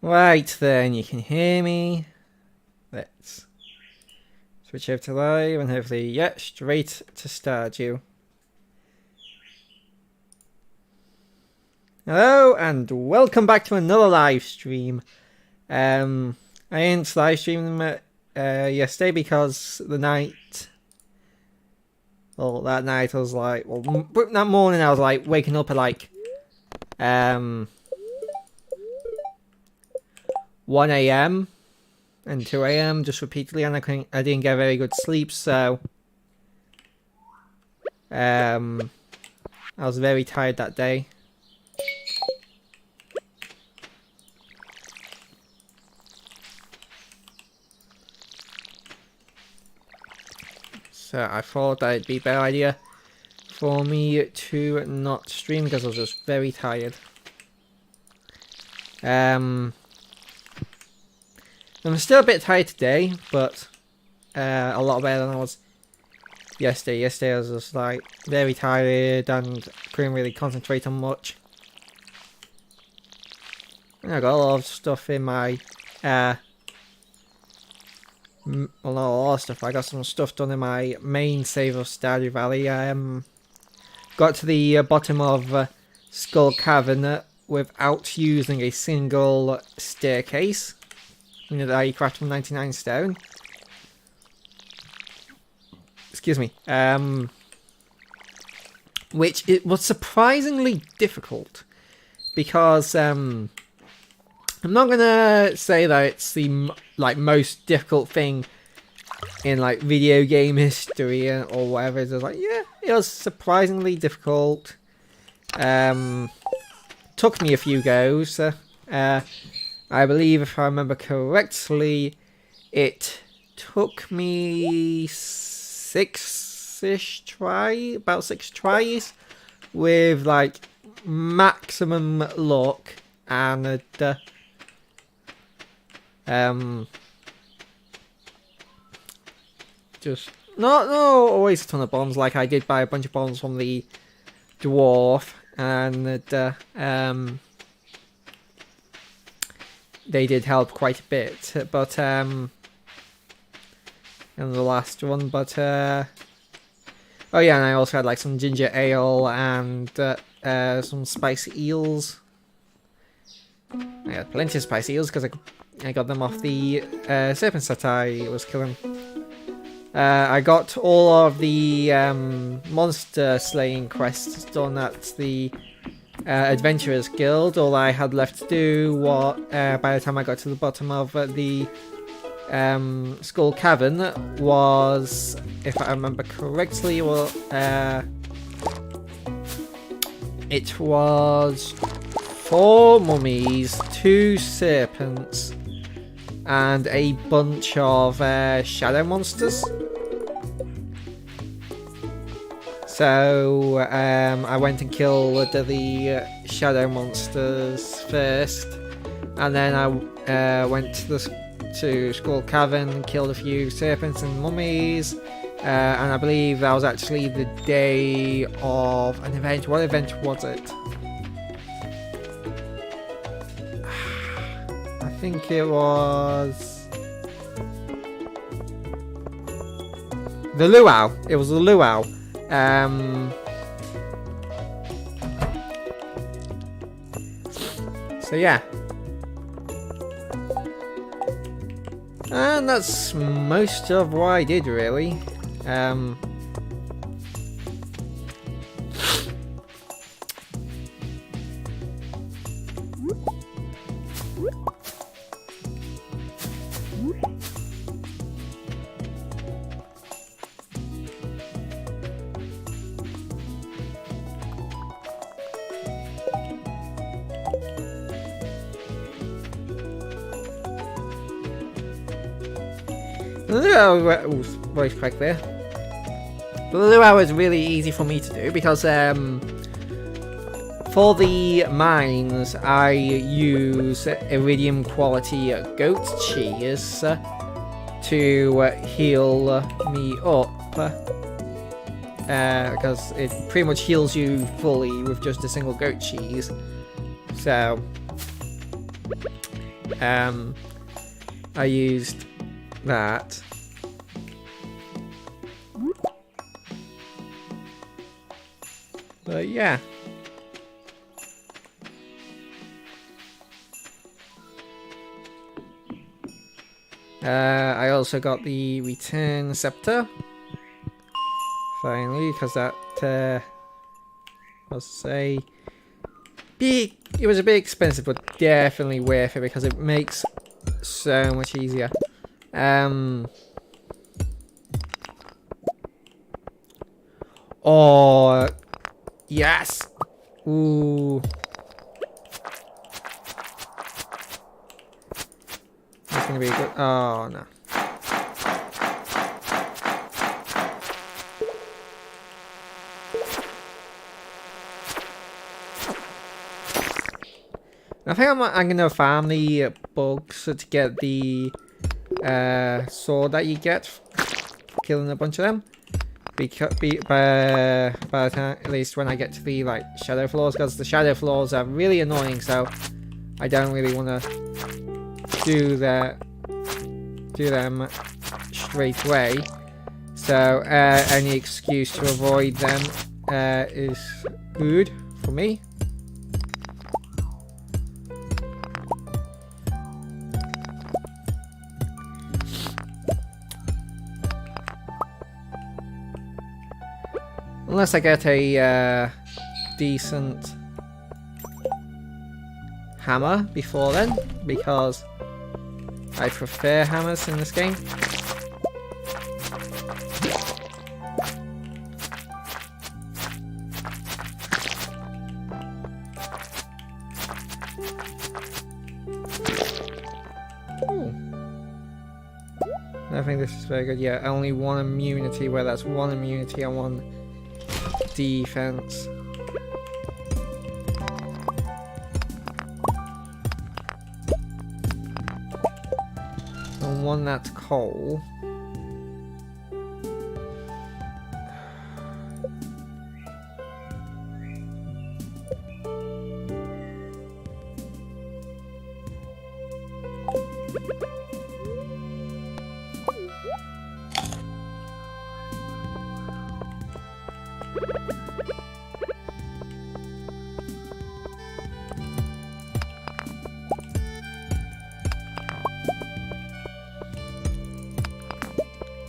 Right then, you can hear me. Let's switch over to live and hopefully, yeah, straight to Stardew. Hello and welcome back to another live stream. I didn't live stream them yesterday because that night I was like, that morning I was like waking up at like 1 a.m. and 2 a.m. just repeatedly, and I didn't get very good sleep, so I was very tired that day. So I thought that it'd be a better idea for me to not stream because I was just very tired. I'm still a bit tired today, but a lot better than I was yesterday. Yesterday I was just like very tired and couldn't really concentrate on much. And I got a lot of stuff in my well, not a lot of stuff. I got some stuff done in my main save of Stardew Valley. I got to the bottom of Skull Cavern without using a single staircase. You know, that I crafted from 99 stone. Excuse me. Which it was surprisingly difficult because I'm not gonna say that it's the most difficult thing in like video game history or whatever. It's just like, yeah, it was surprisingly difficult. Took me a few goes. I believe, if I remember correctly, it took me about six tries, with like maximum luck and just not always a ton of bombs. Like I did buy a bunch of bombs from the dwarf, and they did help quite a bit, but in the last one, but oh yeah, and I also had like some ginger ale and some spicy eels. I had plenty of spicy eels because I got them off the serpents that I was killing. I got all of the monster slaying quests done at the Adventurers Guild. All I had left to do was, by the time I got to the bottom of the Skull Cavern, was, if I remember correctly, it was 4 mummies, 2 serpents, and a bunch of shadow monsters. So I went and killed the shadow monsters first, and then I went to Skull Cavern and killed a few serpents and mummies. And I believe that was actually the day of an event. What event was it? I think it was the luau. It was the luau. So yeah, and that's most of what I did really. Voice crack there. The luau is really easy for me to do because for the mines I use iridium quality goat cheese to heal me up, because it pretty much heals you fully with just a single goat cheese. So I used that. But yeah. I also got the return scepter. Finally, because that was it was a bit expensive, but definitely worth it because it makes so much easier. Oh, yes. Ooh. That's gonna be good. Oh no. I think I'm gonna farm the bugs to get the sword that you get for killing a bunch of them. Because by the time, at least when I get to the like shadow floors, because the shadow floors are really annoying. So I don't really want to do them straight away. So any excuse to avoid them is good for me. Unless I get a decent hammer before then, because I prefer hammers in this game. Ooh. I think this is very good. Yeah, only one immunity, where that's one immunity on one defense. And one that's coal.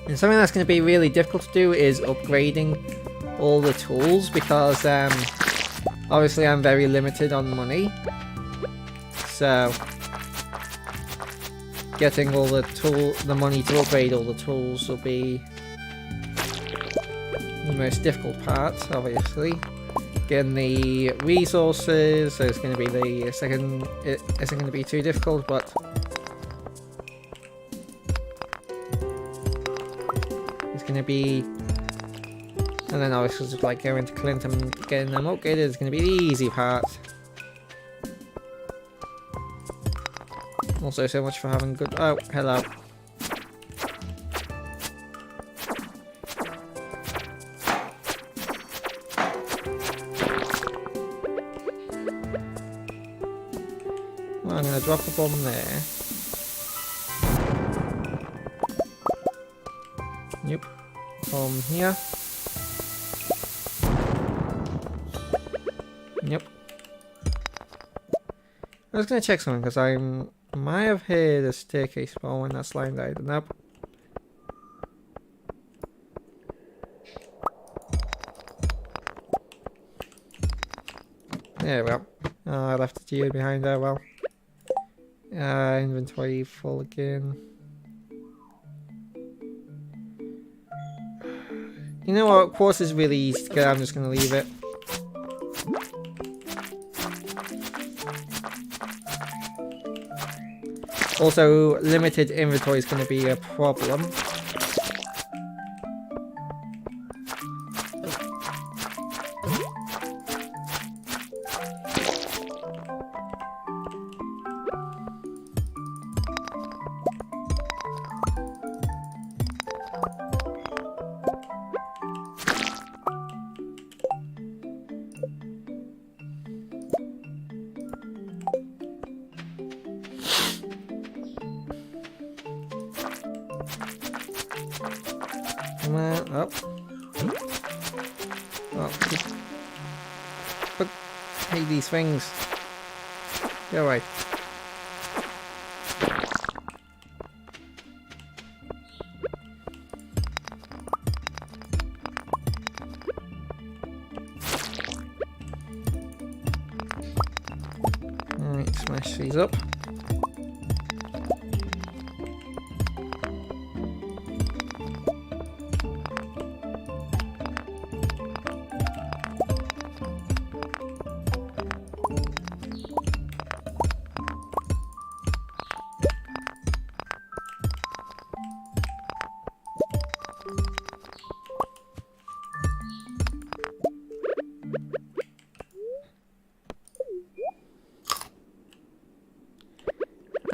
And something that's going to be really difficult to do is upgrading all the tools, because obviously I'm very limited on money. So getting all the money to upgrade all the tools will be the most difficult part, obviously. Getting the resources, so it's going to be the second. It isn't going to be too difficult, but going to be, and then obviously just like going to Clint and getting them upgraded is going to be the easy part. Also, so much for having good. Oh, hello. Well, I'm going to drop a bomb there. Yep. From here. Yep. I was gonna check something because I might have heard a staircase fall when that slime died. Nope. There we go. Oh, I left the geode behind there. Well, inventory full again. You know what? Quartz is really easy to get. I'm just going to leave it. Also, limited inventory is going to be a problem. Oh. Oh. But I hate these things. Go away. Alright, smash these up.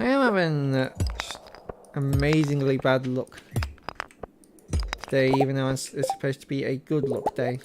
I am having amazingly bad luck today, even though it's supposed to be a good luck day.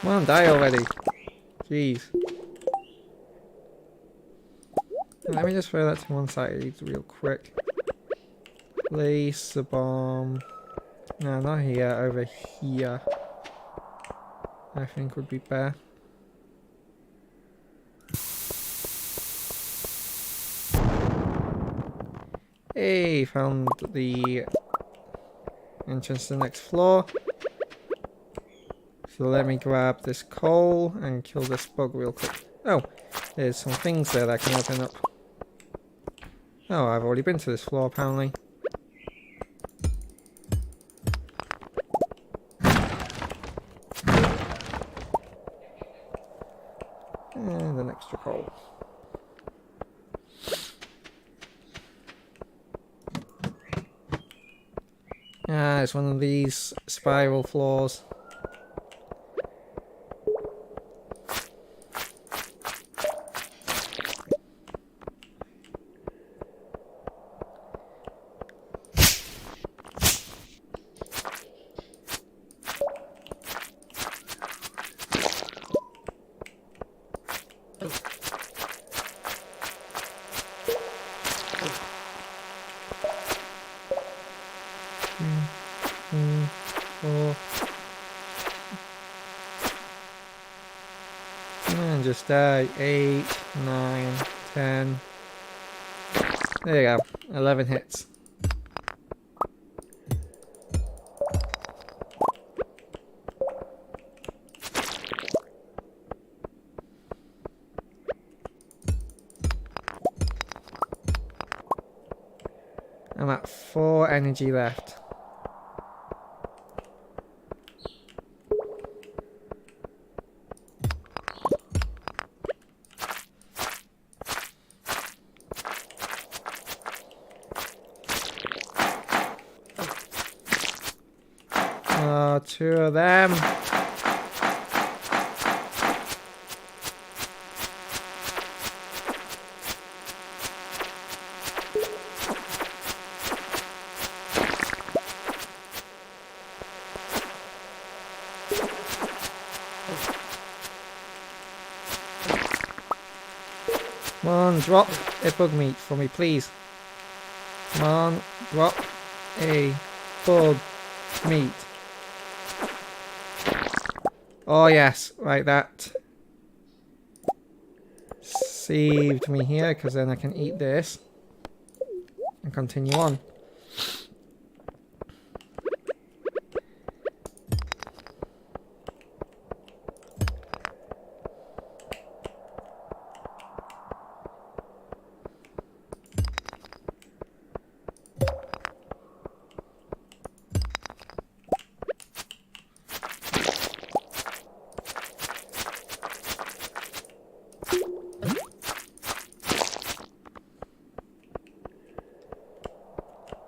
Come on, die already. Jeez. Let me just throw that to one side real quick. Place the bomb. No, not here, over here. I think would be better. Hey, found the entrance to the next floor. So let me grab this coal and kill this bug real quick. Oh, there's some things there that I can open up. Oh, I've already been to this floor apparently. And an extra coal. Ah, it's one of these spiral floors. And just die. 8, 9, 10. There you go. 11 hits. I'm at 4 energy left. Oh, 2 of them. Come on, drop a bug meat for me, please. Come on, drop a bug meat. Oh yes, right, that saved me here, because then I can eat this and continue on.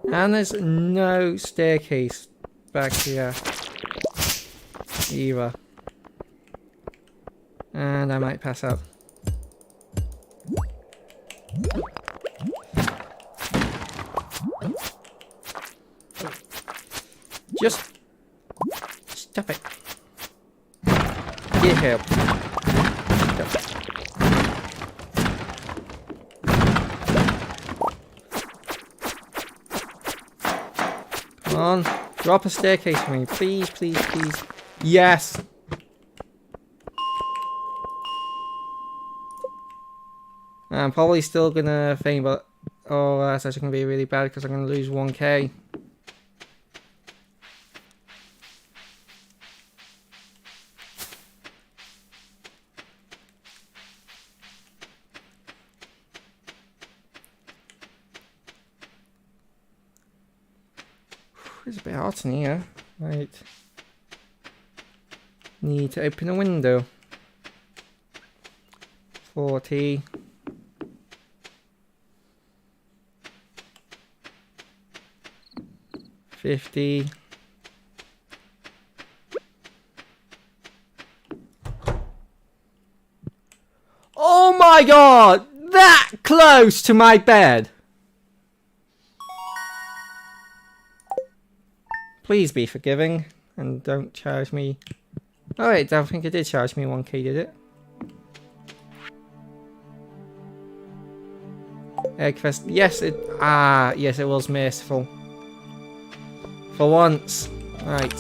And there's no staircase back here either. And I might pass out. Just stop it. Get help. Come on, drop a staircase for me, please, please, please. Yes. I'm probably still gonna think, but oh, that's actually gonna be really bad because I'm gonna lose 1k. It's a bit hot in here. Right. Need to open a window. 40. $50. Oh my god! That close to my bed! Please be forgiving and don't charge me. Oh wait, I think it did charge me 1k, did it? Eggfest. Yes, it. Ah, yes, it was merciful. For once. Right.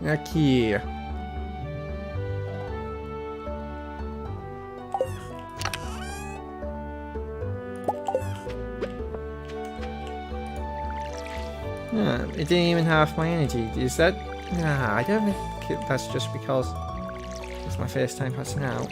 Okay. It didn't even have my energy. Is that? Nah, I don't think that's just because it's my first time passing out.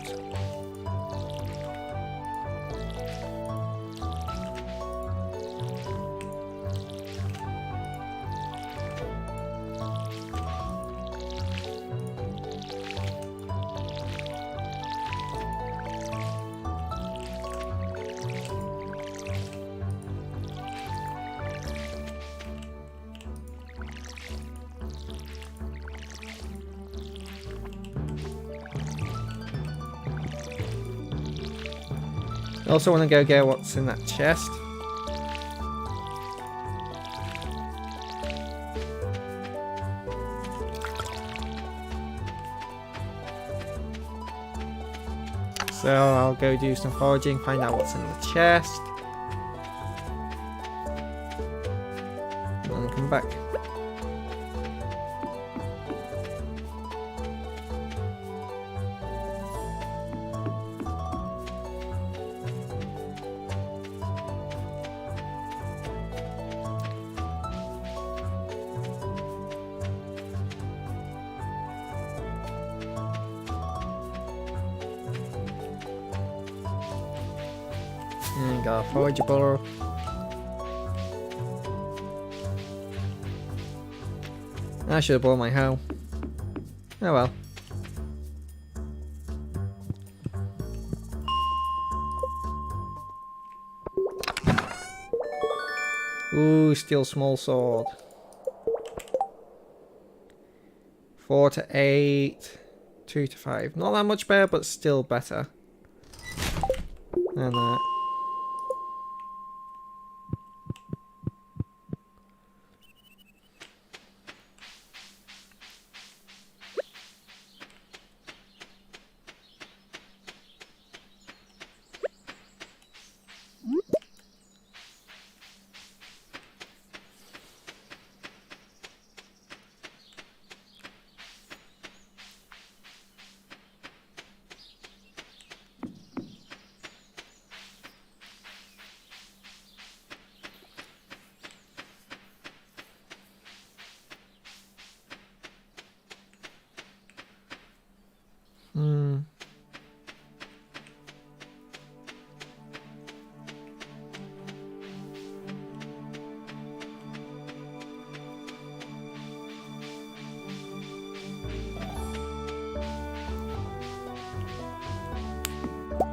I also want to go get what's in that chest. So I'll go do some foraging, find out what's in the chest. And then come back. And got a forageable. I should have bought my hoe. Oh well. Ooh, steel small sword. 4 to 8. 2 to 5. Not that much better, but still better than that.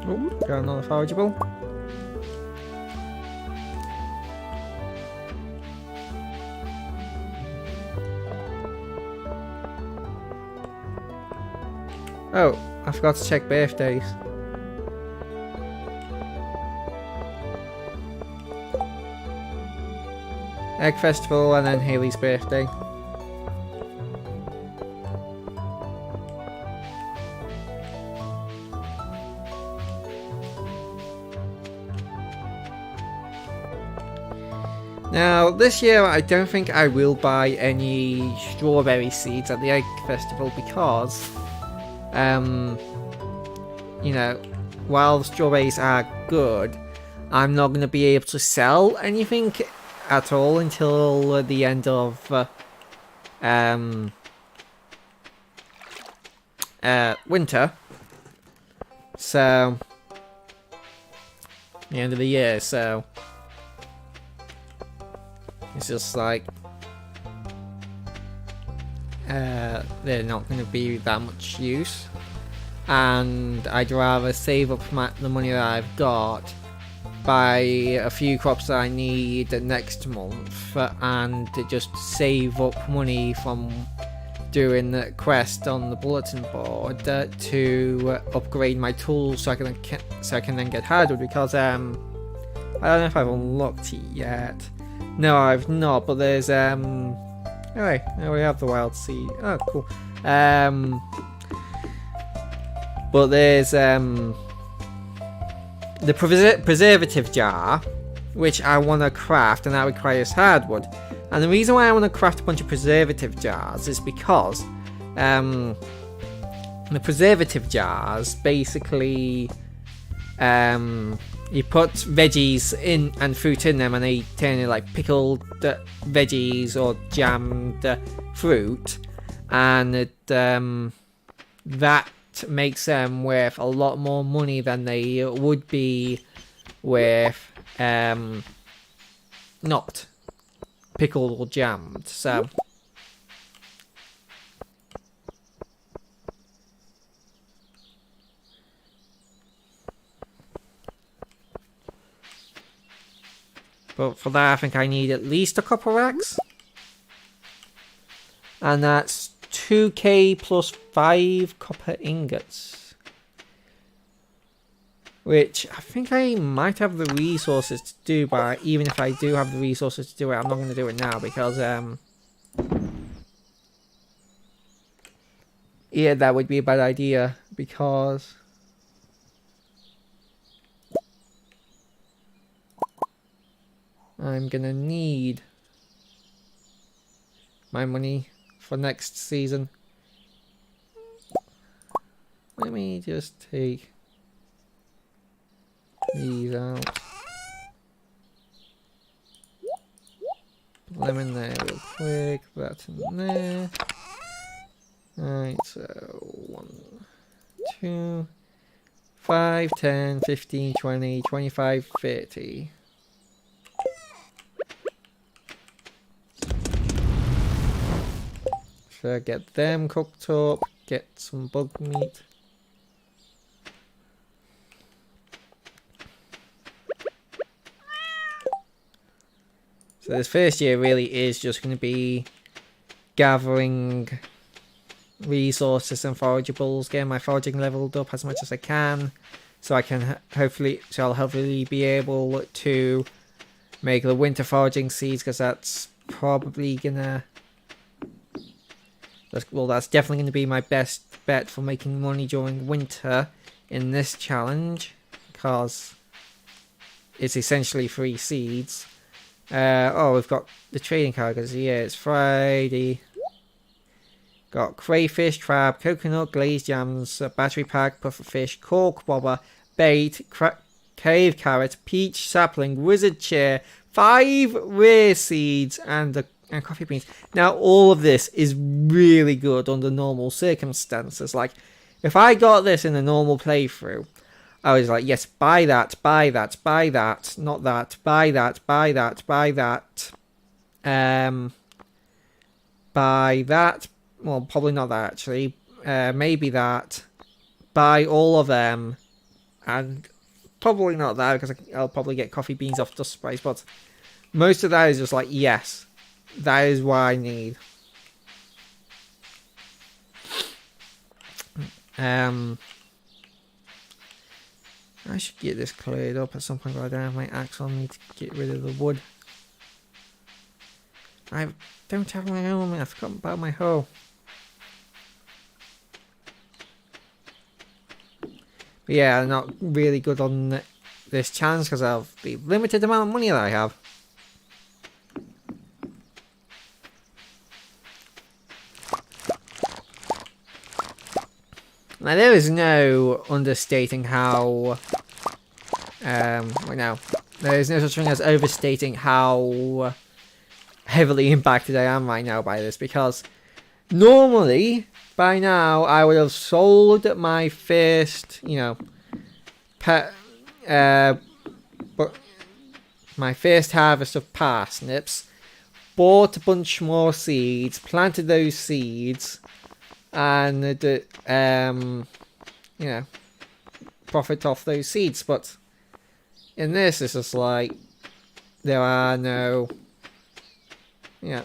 Oh, got another forageable. Oh, I forgot to check birthdays. Egg Festival and then Haley's birthday. Now, this year I don't think I will buy any strawberry seeds at the Egg Festival because, you know, while the strawberries are good, I'm not going to be able to sell anything at all until the end of winter. So, the end of the year, so it's just like they're not going to be that much use, and I'd rather save up the money that I've got, buy a few crops that I need next month, and just save up money from doing the quest on the bulletin board to upgrade my tools so I can then get hardwood, because I don't know if I've unlocked it yet. No, I've not, but there's anyway, we have the wild seed. Oh, cool. But there's the preservative jar, which I want to craft, and that requires hardwood. And the reason why I want to craft a bunch of preservative jars is because the preservative jars basically you put veggies in and fruit in them, and they turn into like pickled veggies or jammed fruit, and that makes them worth a lot more money than they would be with not pickled or jammed. So but for that I think I need at least a copper axe, and that's 2k plus 5 copper ingots, which I think I might have the resources to do, but even if I do have the resources to do it, I'm not going to do it now because yeah, that would be a bad idea, because I'm gonna need my money for next season. Let me just take these out. Put them in there real quick. That in there. Alright, so 1, 2, 5, 10, 15, 20, 25, 30. So get them cooked up, get some bug meat. So this first year really is just going to be gathering resources and forageables, getting my foraging leveled up as much as I can, so I can I'll hopefully be able to make the winter foraging seeds, because that's probably gonna that's definitely going to be my best bet for making money during winter in this challenge, because it's essentially free seeds. Oh, we've got the trading cargoes. Yeah, it's Friday. Got crayfish, crab, coconut, glazed jams, battery pack, pufferfish, cork bobber, bait, cave carrot, peach sapling, wizard chair, 5 rare seeds, and coffee beans. Now, all of this is really good under normal circumstances. Like, if I got this in a normal playthrough, I was like, yes, buy that, buy that, buy that, not that, buy that, buy that, buy that, buy that, well, probably not that, actually, maybe that, buy all of them, and probably not that because I'll probably get coffee beans off dust sprays, but most of that is just like, yes, that is what I need. I should get this cleared up at some point, but I don't have my axe on me to get rid of the wood. I don't have my hoe, I forgot about my hoe. But yeah, I'm not really good on this challenge because of the limited amount of money that I have. Now there is no understating how no, there is no such thing as overstating how heavily impacted I am right now by this, because normally by now I would have sold my first, but my first harvest of parsnips, bought a bunch more seeds, planted those seeds, and profit off those seeds. But in this, it's just like there are no, you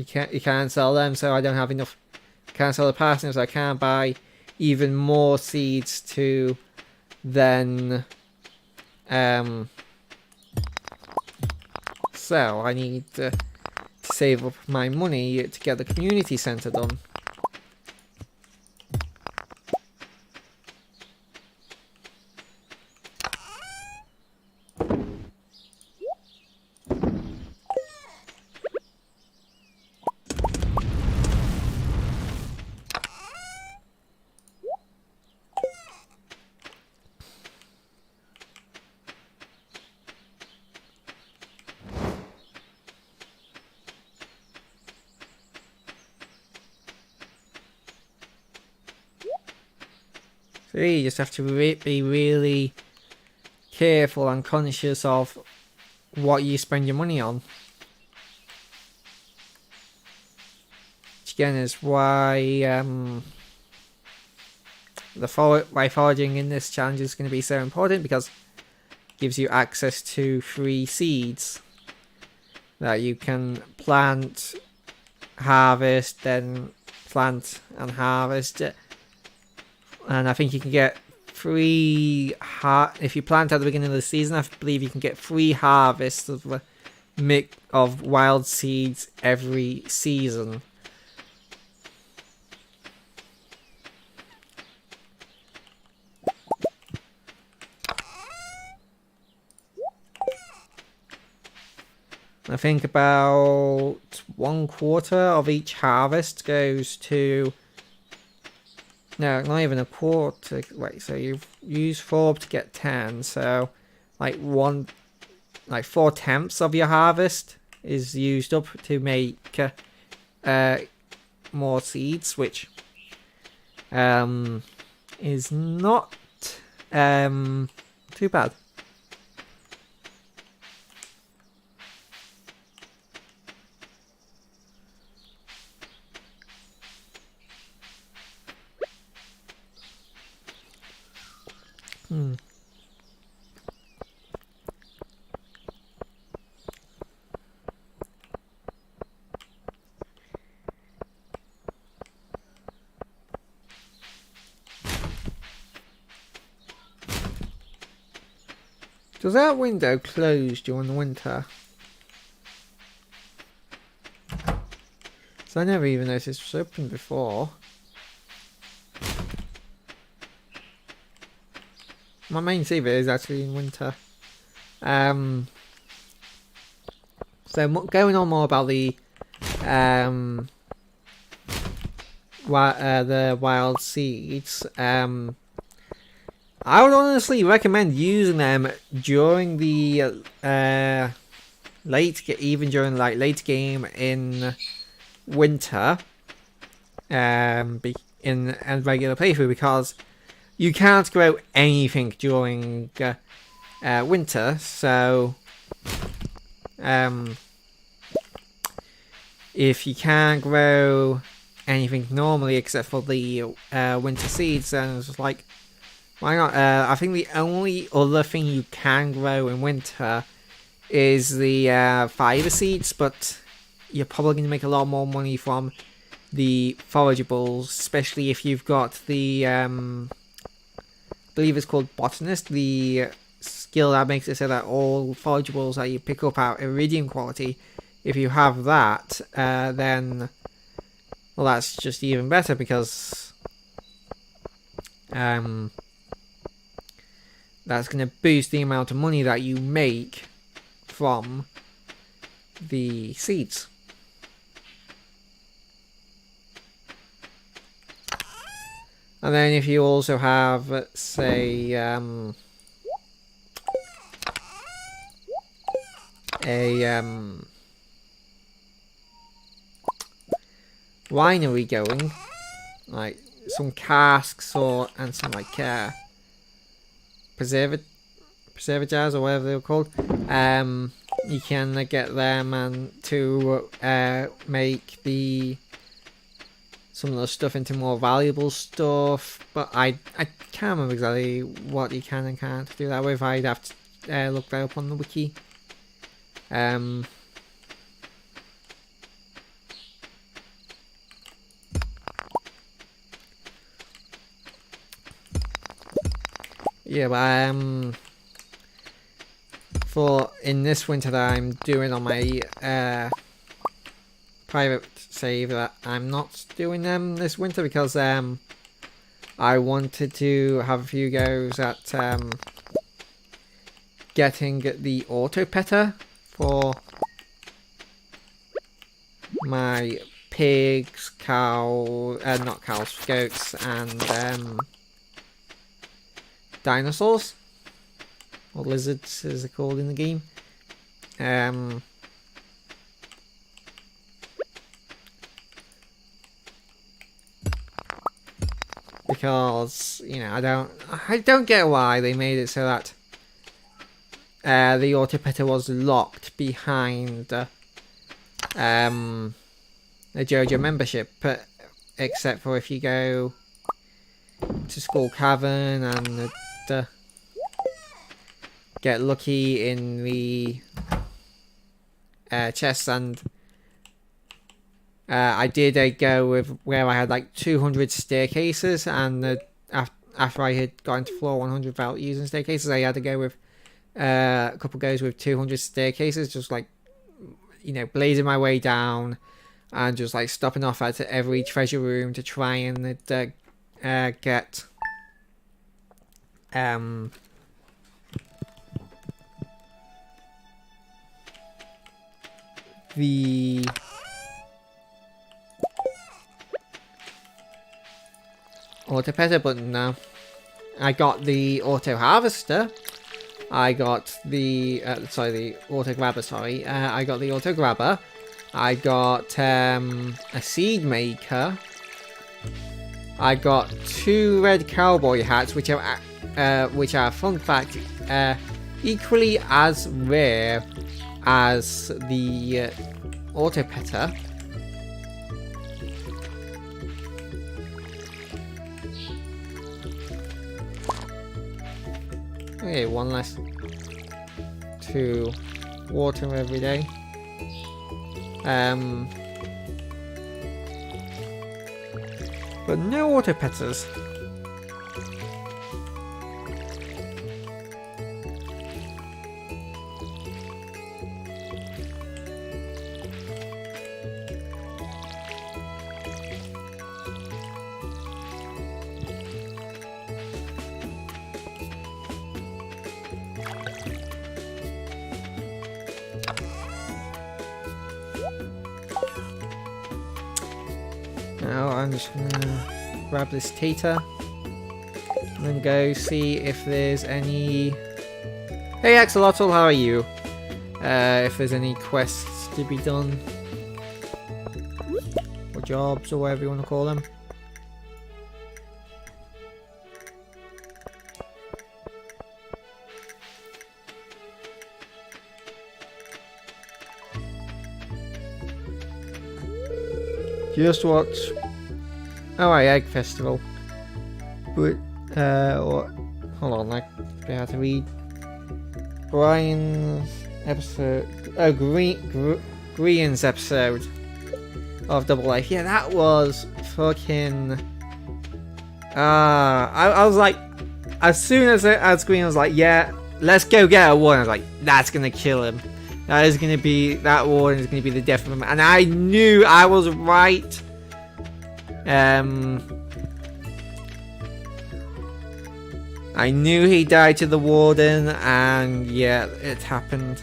can't sell them, so I don't have enough. Can't sell the parsnips. I can't buy even more seeds to then sell. I need to save up my money to get the community centre done. So you just have to be really careful and conscious of what you spend your money on. Which again is why foraging in this challenge is going to be so important, because it gives you access to free seeds that you can plant, harvest, then plant and harvest. And I think you can get free if you plant at the beginning of the season. I believe you can get free harvests of wild seeds every season. I think about 1/4 of each harvest goes to. No, not even a quarter. Wait, so you've used 4 to get 10. So, like 4/10 of your harvest is used up to make more seeds, which is not too bad. Does that window close during the winter? So I never even noticed it was open before. My main TV is actually in winter. So going on more about the wild seeds. I would honestly recommend using them during the late game in winter, in regular playthrough, because you can't grow anything during winter. So if you can't grow anything normally except for the winter seeds, then it's just like, Why not? I think the only other thing you can grow in winter is the fiber seeds, but you're probably going to make a lot more money from the forageables, especially if you've got the, I believe it's called botanist, the skill that makes it so that all forageables that you pick up are iridium quality. If you have that, then, well, that's just even better because that's going to boost the amount of money that you make from the seeds. And then if you also have, say, a winery going, like some casks and some like preserver jars or whatever they're called, you can get them and to make some of the stuff into more valuable stuff, but I can't remember exactly what you can and can't do that with. I'd have to look that up on the wiki. Yeah, but for in this winter that I'm doing on my private save, that I'm not doing them this winter because I wanted to have a few goes at getting the auto petter for my pigs, not cows, goats, and dinosaurs, or lizards as they're called in the game. Because, you know, I don't get why they made it so that the auto petter was locked behind the JoJo membership, except for if you go to Skull Cavern and get lucky in the chests. And I did a go with where I had like 200 staircases, and after I had gotten to floor 100 without using staircases, I had to go with a couple goes with 200 staircases, just like, you know, blazing my way down and just like stopping off at every treasure room to try and get the auto petter button now. I got the auto harvester. I got the the auto grabber. Sorry, I got the auto grabber. I got a seed maker. I got 2 red cowboy hats, which are fun fact, equally as rare as the auto petter. Okay, one less to water every day. But no auto petters. Now I'm just gonna grab this Tita and then go see if there's any... Hey Axolotl, how are you? If there's any quests to be done. Or jobs, or whatever you want to call them. Just watch. Oh, right, Egg Festival. But, what? hold on, I have to read Brian's episode. Oh, Green's episode of Double Life. Yeah, that was fucking. I was like, as soon as Green was like, yeah, let's go get a warden. I was like, that's gonna kill him. That warden is gonna be the death of him. And I knew I was right. I knew he died to the warden, and yeah, it happened.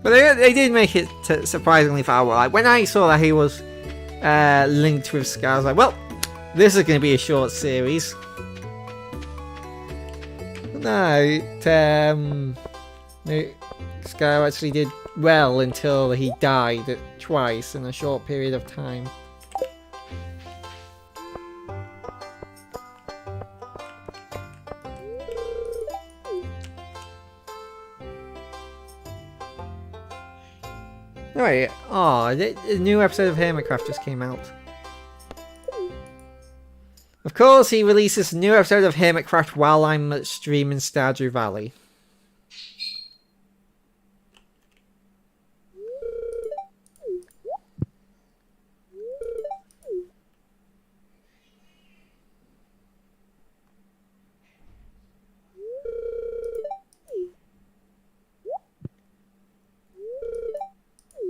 But they did make it surprisingly far. Like, when I saw that he was linked with Scar, I was like, well, this is going to be a short series. No, Scar actually did well until he died twice in a short period of time. Alright, the new episode of Hermitcraft just came out. Of course, he releases a new episode of Hermitcraft while I'm streaming Stardew Valley.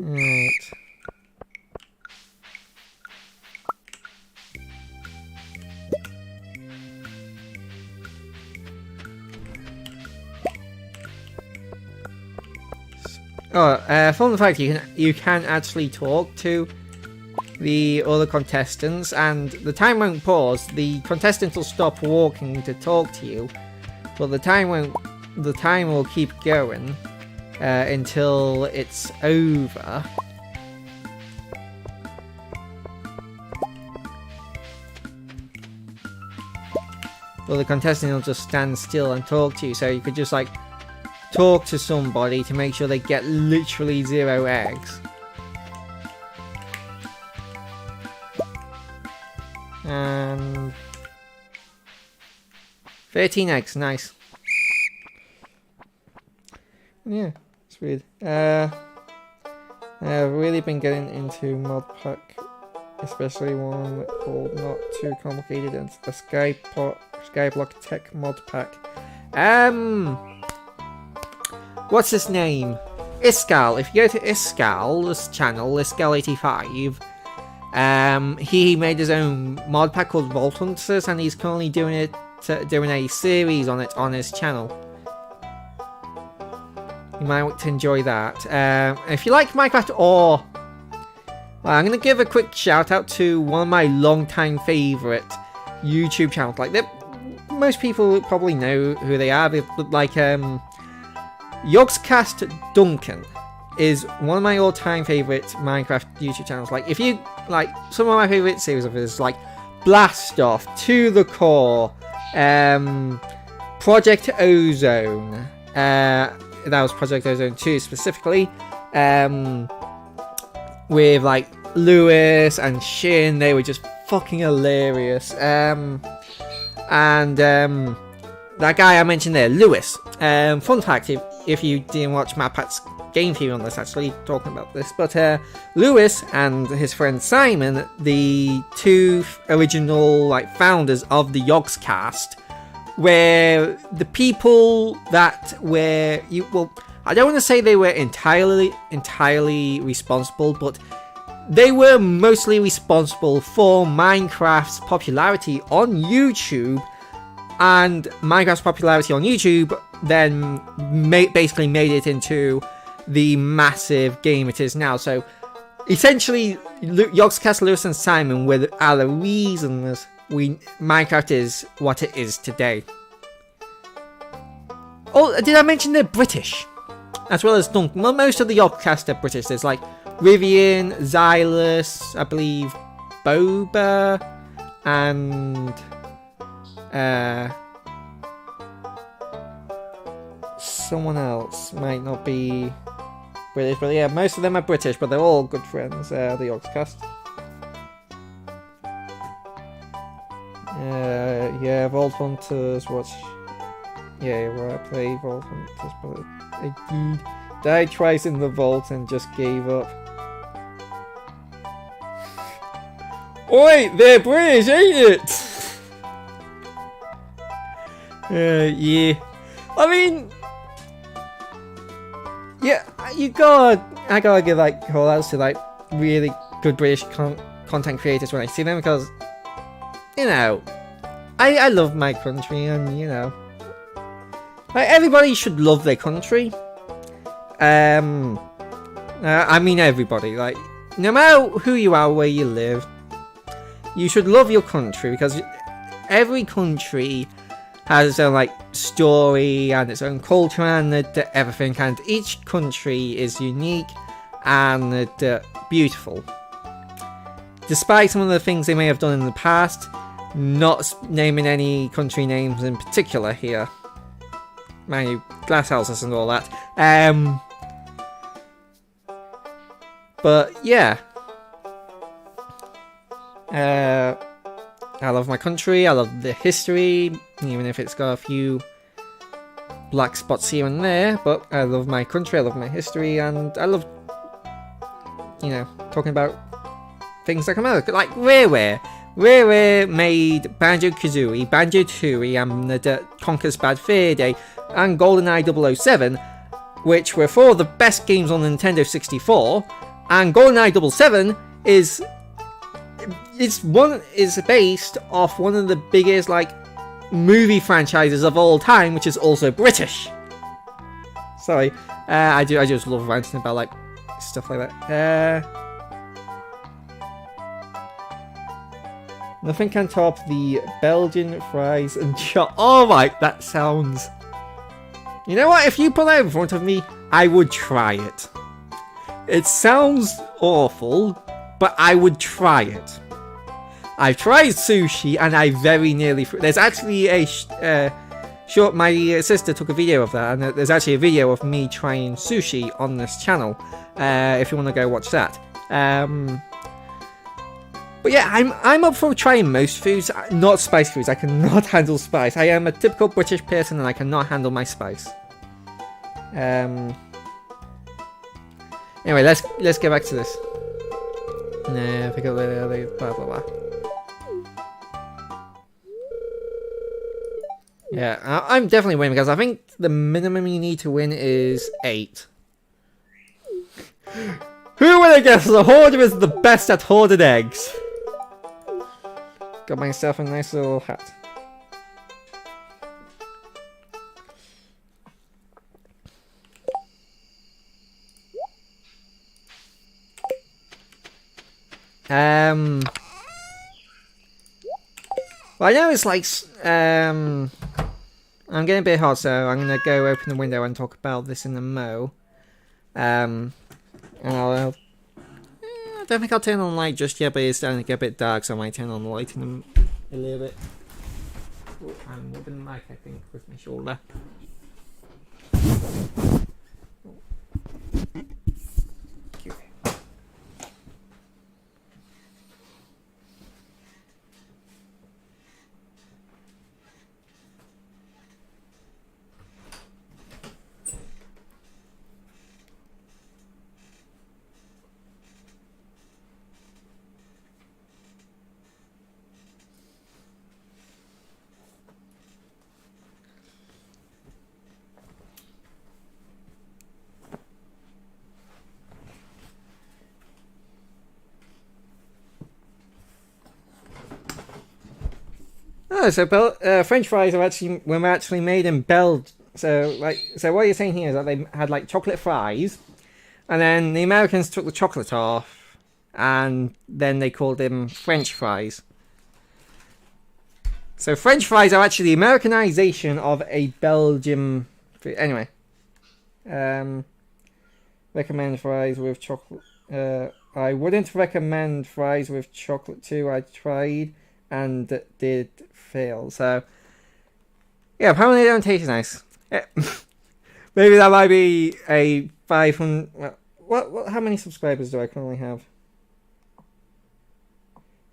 Right. Fun fact, you can actually talk to the other contestants, and the time won't pause. The contestants will stop walking to talk to you, but the time will keep going until it's over. Well, the contestant will just stand still and talk to you, so you could just like talk to somebody to make sure they get literally 0 eggs. And 13 eggs, nice. Yeah, it's weird. I've really been getting into mod pack, especially one called Not Too Complicated, and the Skyblock Tech mod pack. What's his name? Iskal. If you go to Iskal's channel, Iskal85, he made his own mod pack called Vault Hunters, and he's currently doing a series on it on his channel. You might want to enjoy that. If you like Minecraft, or well, I'm gonna give a quick shout out to one of my long-time favorite YouTube channels. Like, most people probably know who they are. They're like Yogscast Duncan is one of my all-time favorite Minecraft YouTube channels. Like, if you like some of my favorite series of his, like Blast Off, To the Core, Project Ozone, that was Project Ozone 2 specifically, with like Lewis and Shin. They were just fucking hilarious. And that guy I mentioned there, Lewis. Fun fact, if you didn't watch MatPat's game theory on this, actually talking about this, but Lewis and his friend Simon, the two original like founders of the Yogscast, were the people that were I don't want to say they were entirely responsible, but they were mostly responsible for Minecraft's popularity on YouTube. And Minecraft's popularity on YouTube then basically made it into the massive game it is now. So essentially, Yogscast, Lewis and Simon are the reasons Minecraft is what it is today. Oh, did I mention they're British? As well as Duncan. Well, most of the Yogscast are British. There's like Rivian, Xylus, I believe Boba, and someone else might not be British, but yeah, most of them are British, but they're all good friends, the Yogscast. Yeah, Vault Hunters, watch. Yeah, where I play Vault Hunters, but I died twice in the vault and just gave up. Oi, they're British, ain't it? Yeah. I mean, yeah, I gotta give like call outs to like really good British content creators when I see them, because, you know, I love my country, and, you know, like, everybody should love their country. I mean everybody, like, no matter who you are, where you live, you should love your country, because every country has its own like story and its own culture and everything, and each country is unique and beautiful. Despite some of the things they may have done in the past, not naming any country names in particular here. Mind you, glass houses and all that. But yeah. I love my country, I love the history, even if it's got a few black spots here and there, but I love my country, I love my history, and I love, you know, talking about things that come out. Like Rareware. Rareware made Banjo-Kazooie, Banjo-Tooie, and the Conker's Bad Fur Day, and GoldenEye 007, which were four of the best games on the Nintendo 64, and GoldenEye 007 is based off one of the biggest like movie franchises of all time, which is also British. Sorry, I just love ranting about like stuff like that. Nothing can top the Belgian fries and chop. Oh my, that sounds. You know what? If you put that in front of me, I would try it. It sounds awful, but I would try it. I've tried sushi and I very nearly. There's actually a short. My sister took a video of that, and there's actually a video of me trying sushi on this channel. If you want to go watch that. But yeah, I'm up for trying most foods, not spice foods. I cannot handle spice. I am a typical British person, and I cannot handle my spice. Anyway, let's get back to this. No, pick up the blah blah blah. Yeah, I'm definitely winning, because I think the minimum you need to win is 8. Who would have guessed the hoarder is the best at hoarded eggs? Got myself a nice little hat. Well, I know it's like, I'm getting a bit hot, so I'm gonna go open the window and talk about this in the mo. And I don't think I'll turn on the light just yet, but it's starting to get a bit dark, so I might turn on the light in a little bit. Oh, I'm moving the mic, I think, with my shoulder. Oh, so French fries were actually made in Belgium. So what you're saying here is that they had like chocolate fries, and then the Americans took the chocolate off, and then they called them French fries. So French fries are actually the Americanization of a Belgian food. Anyway, recommend fries with chocolate. I wouldn't recommend fries with chocolate too. I tried and did fail. So yeah, apparently they don't taste nice. Maybe that might be a 500. What? How many subscribers do I currently have?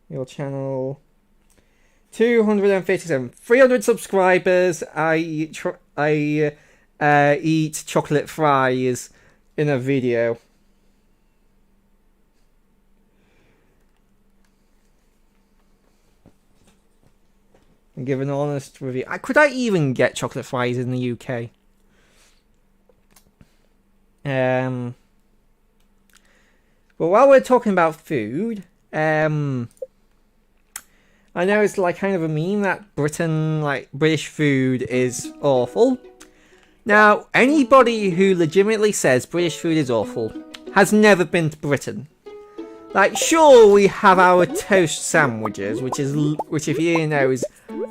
Your channel. 257. 300 subscribers. I eat chocolate fries in a video. And give an honest review. Could I even get chocolate fries in the UK? But while we're talking about food, I know it's like kind of a meme that British food is awful. Now, anybody who legitimately says British food is awful has never been to Britain. Like, sure, we have our toast sandwiches, which if you didn't know is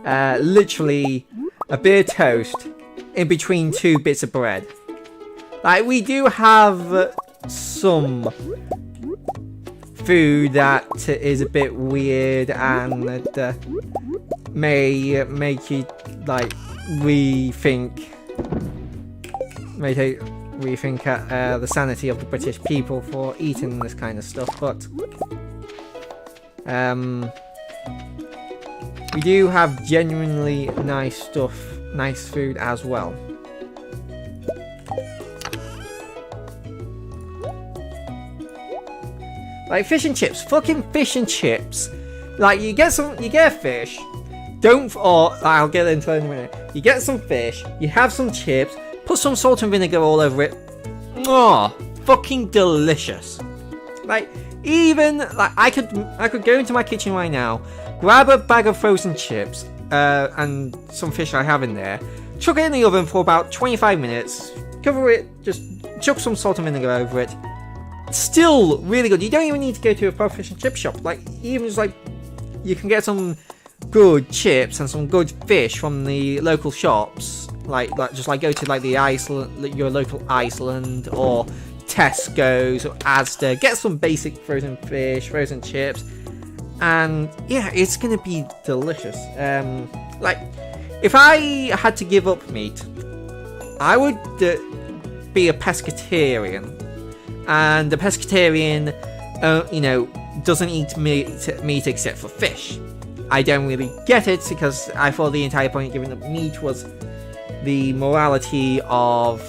literally a bit of toast in between two bits of bread. Like, we do have some food that is a bit weird and that may make you like rethink the sanity of the British people for eating this kind of stuff, but we do have genuinely nice stuff, nice food as well. Like fish and chips, fucking fish and chips. Like you get a fish. I'll get into it in a minute. You get some fish, you have some chips, put some salt and vinegar all over it. Oh, fucking delicious. Like I could go into my kitchen right now, grab a bag of frozen chips, and some fish I have in there, chuck it in the oven for about 25 minutes, cover it, just chuck some salt and vinegar over it. Still really good. You don't even need to go to a proper fish and chip shop. Like even just like you can get some good chips and some good fish from the local shops. Like just go to like your local Iceland or Tesco's or Asda. Get some basic frozen fish, frozen chips, and yeah, it's gonna be delicious. Like if I had to give up meat, I would be a pescatarian. And the pescatarian, doesn't eat meat except for fish. I don't really get it because I thought the entire point of giving up meat was the morality of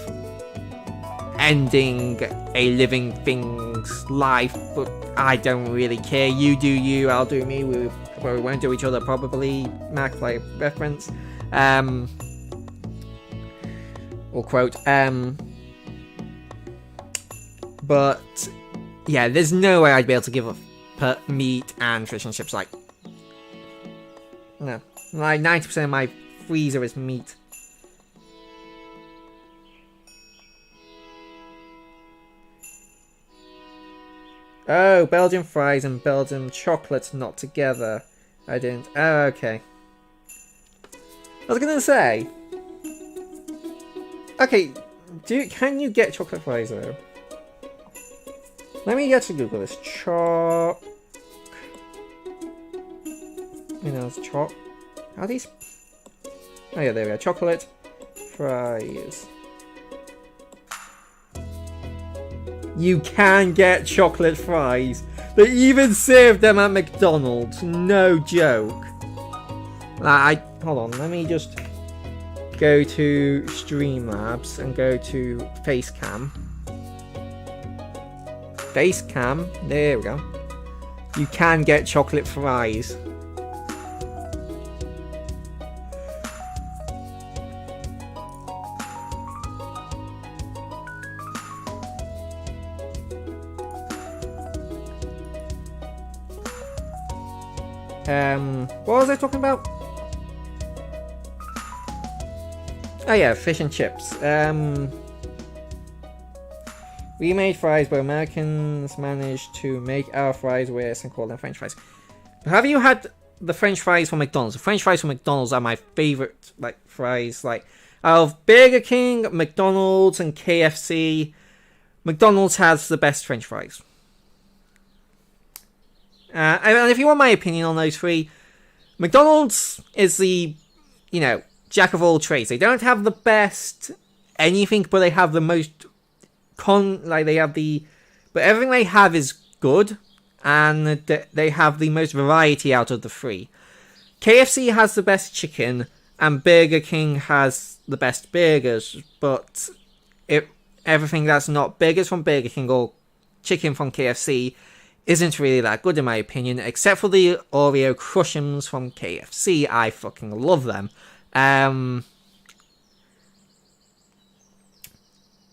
ending a living thing's life. But I don't really care. You do you, I'll do me. We won't do each other probably. Mac like reference. Or quote. But yeah, there's no way I'd be able to give up meat and fish and chips. Like 90% of my freezer is meat. Oh, Belgian fries and Belgian chocolate not together. I didn't. Oh, okay. I was gonna say. Okay, can you get chocolate fries though? Let me get to Google this. Chalk. It's chalk. Are these? Oh yeah, there we are. Chocolate fries. You can get chocolate fries. They even serve them at McDonald's. No joke. Hold on. Let me just go to Streamlabs and go to Facecam. Facecam, there we go. You can get chocolate fries. What was I talking about? Oh yeah, fish and chips. We made fries, but Americans managed to make our fries worse and call them French fries. Have you had the French fries from McDonald's? The French fries from McDonald's are my favorite, fries. Out of Burger King, McDonald's, and KFC, McDonald's has the best French fries. And if you want my opinion on those three, McDonald's is the, jack of all trades. They don't have the best anything, but they have the most but everything they have is good, and they have the most variety out of the three. KFC has the best chicken and Burger King has the best burgers, but everything that's not burgers from Burger King or chicken from KFC isn't really that good in my opinion, except for the Oreo Crush'ems from KFC. I fucking love them.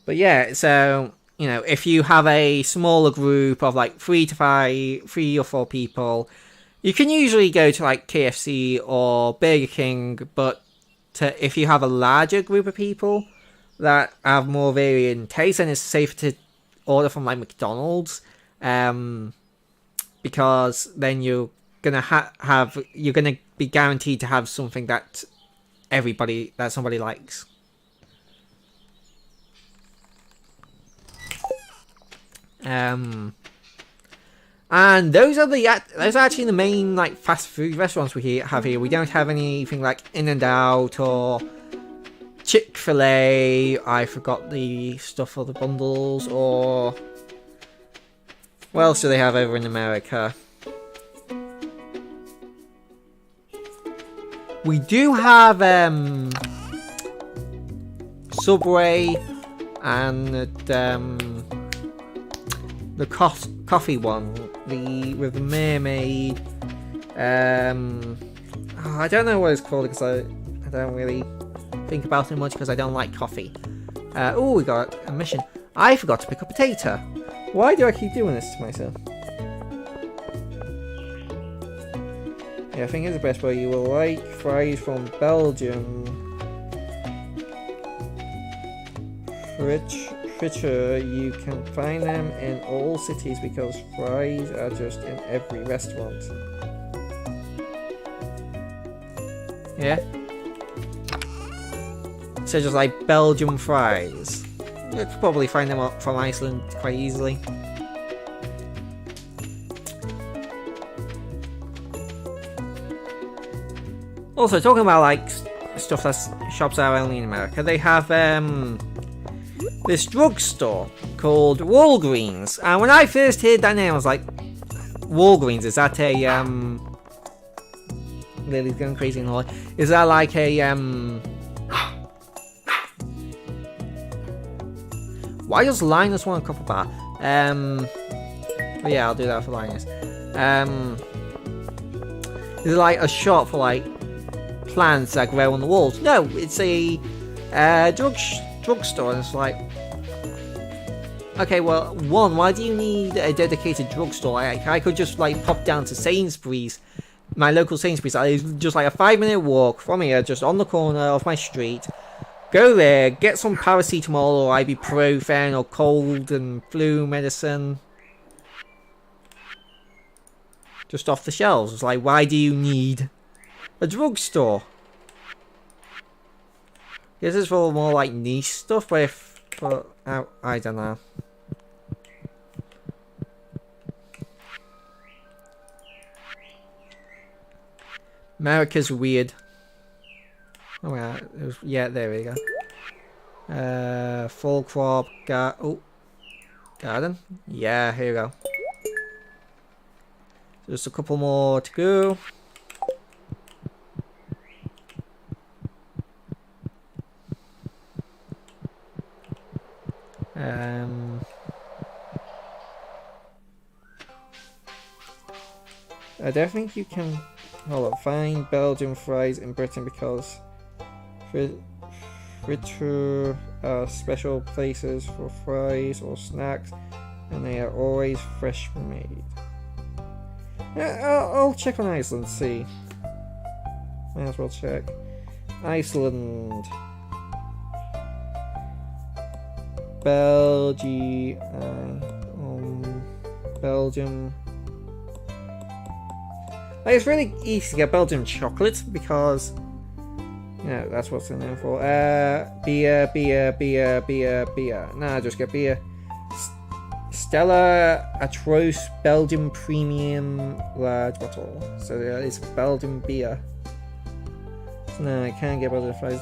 But yeah, so, you know, if you have a smaller group of like 3 or 4 people, you can usually go to like KFC or Burger King, but if you have a larger group of people that have more varying tastes, then it's safer to order from like McDonald's, because then you're gonna you're gonna be guaranteed to have something that somebody likes. And those are actually the main like fast food restaurants we have here. We don't have anything like In-N-Out or Chick-fil-A. I forgot the stuff for the bundles. Or what else do they have over in America? We do have Subway and the coffee one, with the mermaid. I don't know what it's called because I don't really think about it much because I don't like coffee. Oh, we got a mission. I forgot to pick up a potato. Why do I keep doing this to myself? Yeah, I think it's the best way. You will like fries from Belgium. Friture, you can find them in all cities because fries are just in every restaurant. Yeah? So just like Belgium fries. You could probably find them from Iceland quite easily. Also, talking about like stuff that shops are only in America, they have this drugstore called Walgreens, and when I first heard that name I was like, Walgreens, is that a Lily's going crazy in the hallway. Is that like a why does Linus want a copper bar? But yeah, I'll do that for Linus. Is it like a shop for like plants that grow on the walls? No, it's a drugstore, and it's like, okay, well, why do you need a dedicated drugstore? I could just like pop down to Sainsbury's, my local Sainsbury's. It's just like a 5-minute walk from here, just on the corner of my street. Go there, get some paracetamol or ibuprofen or cold and flu medicine, just off the shelves. It's like, why do you need a drugstore? This is for more like niche stuff, but I don't know. America's weird. Oh yeah, there we go. Full crop garden. Yeah, here we go. Just a couple more to go. I don't think you can. Hold on, find Belgian fries in Britain because friture are special places for fries or snacks, and they are always fresh made. Yeah, I'll check on Iceland. See, might as well check Iceland. Belgium. Like, it's really easy to get Belgian chocolate because, you know, that's what they're known for. Beer. Nah, just get beer. Stella Artois Belgium Premium Large Bottle. So yeah, it's Belgian beer. No, I can't get Belgian fries.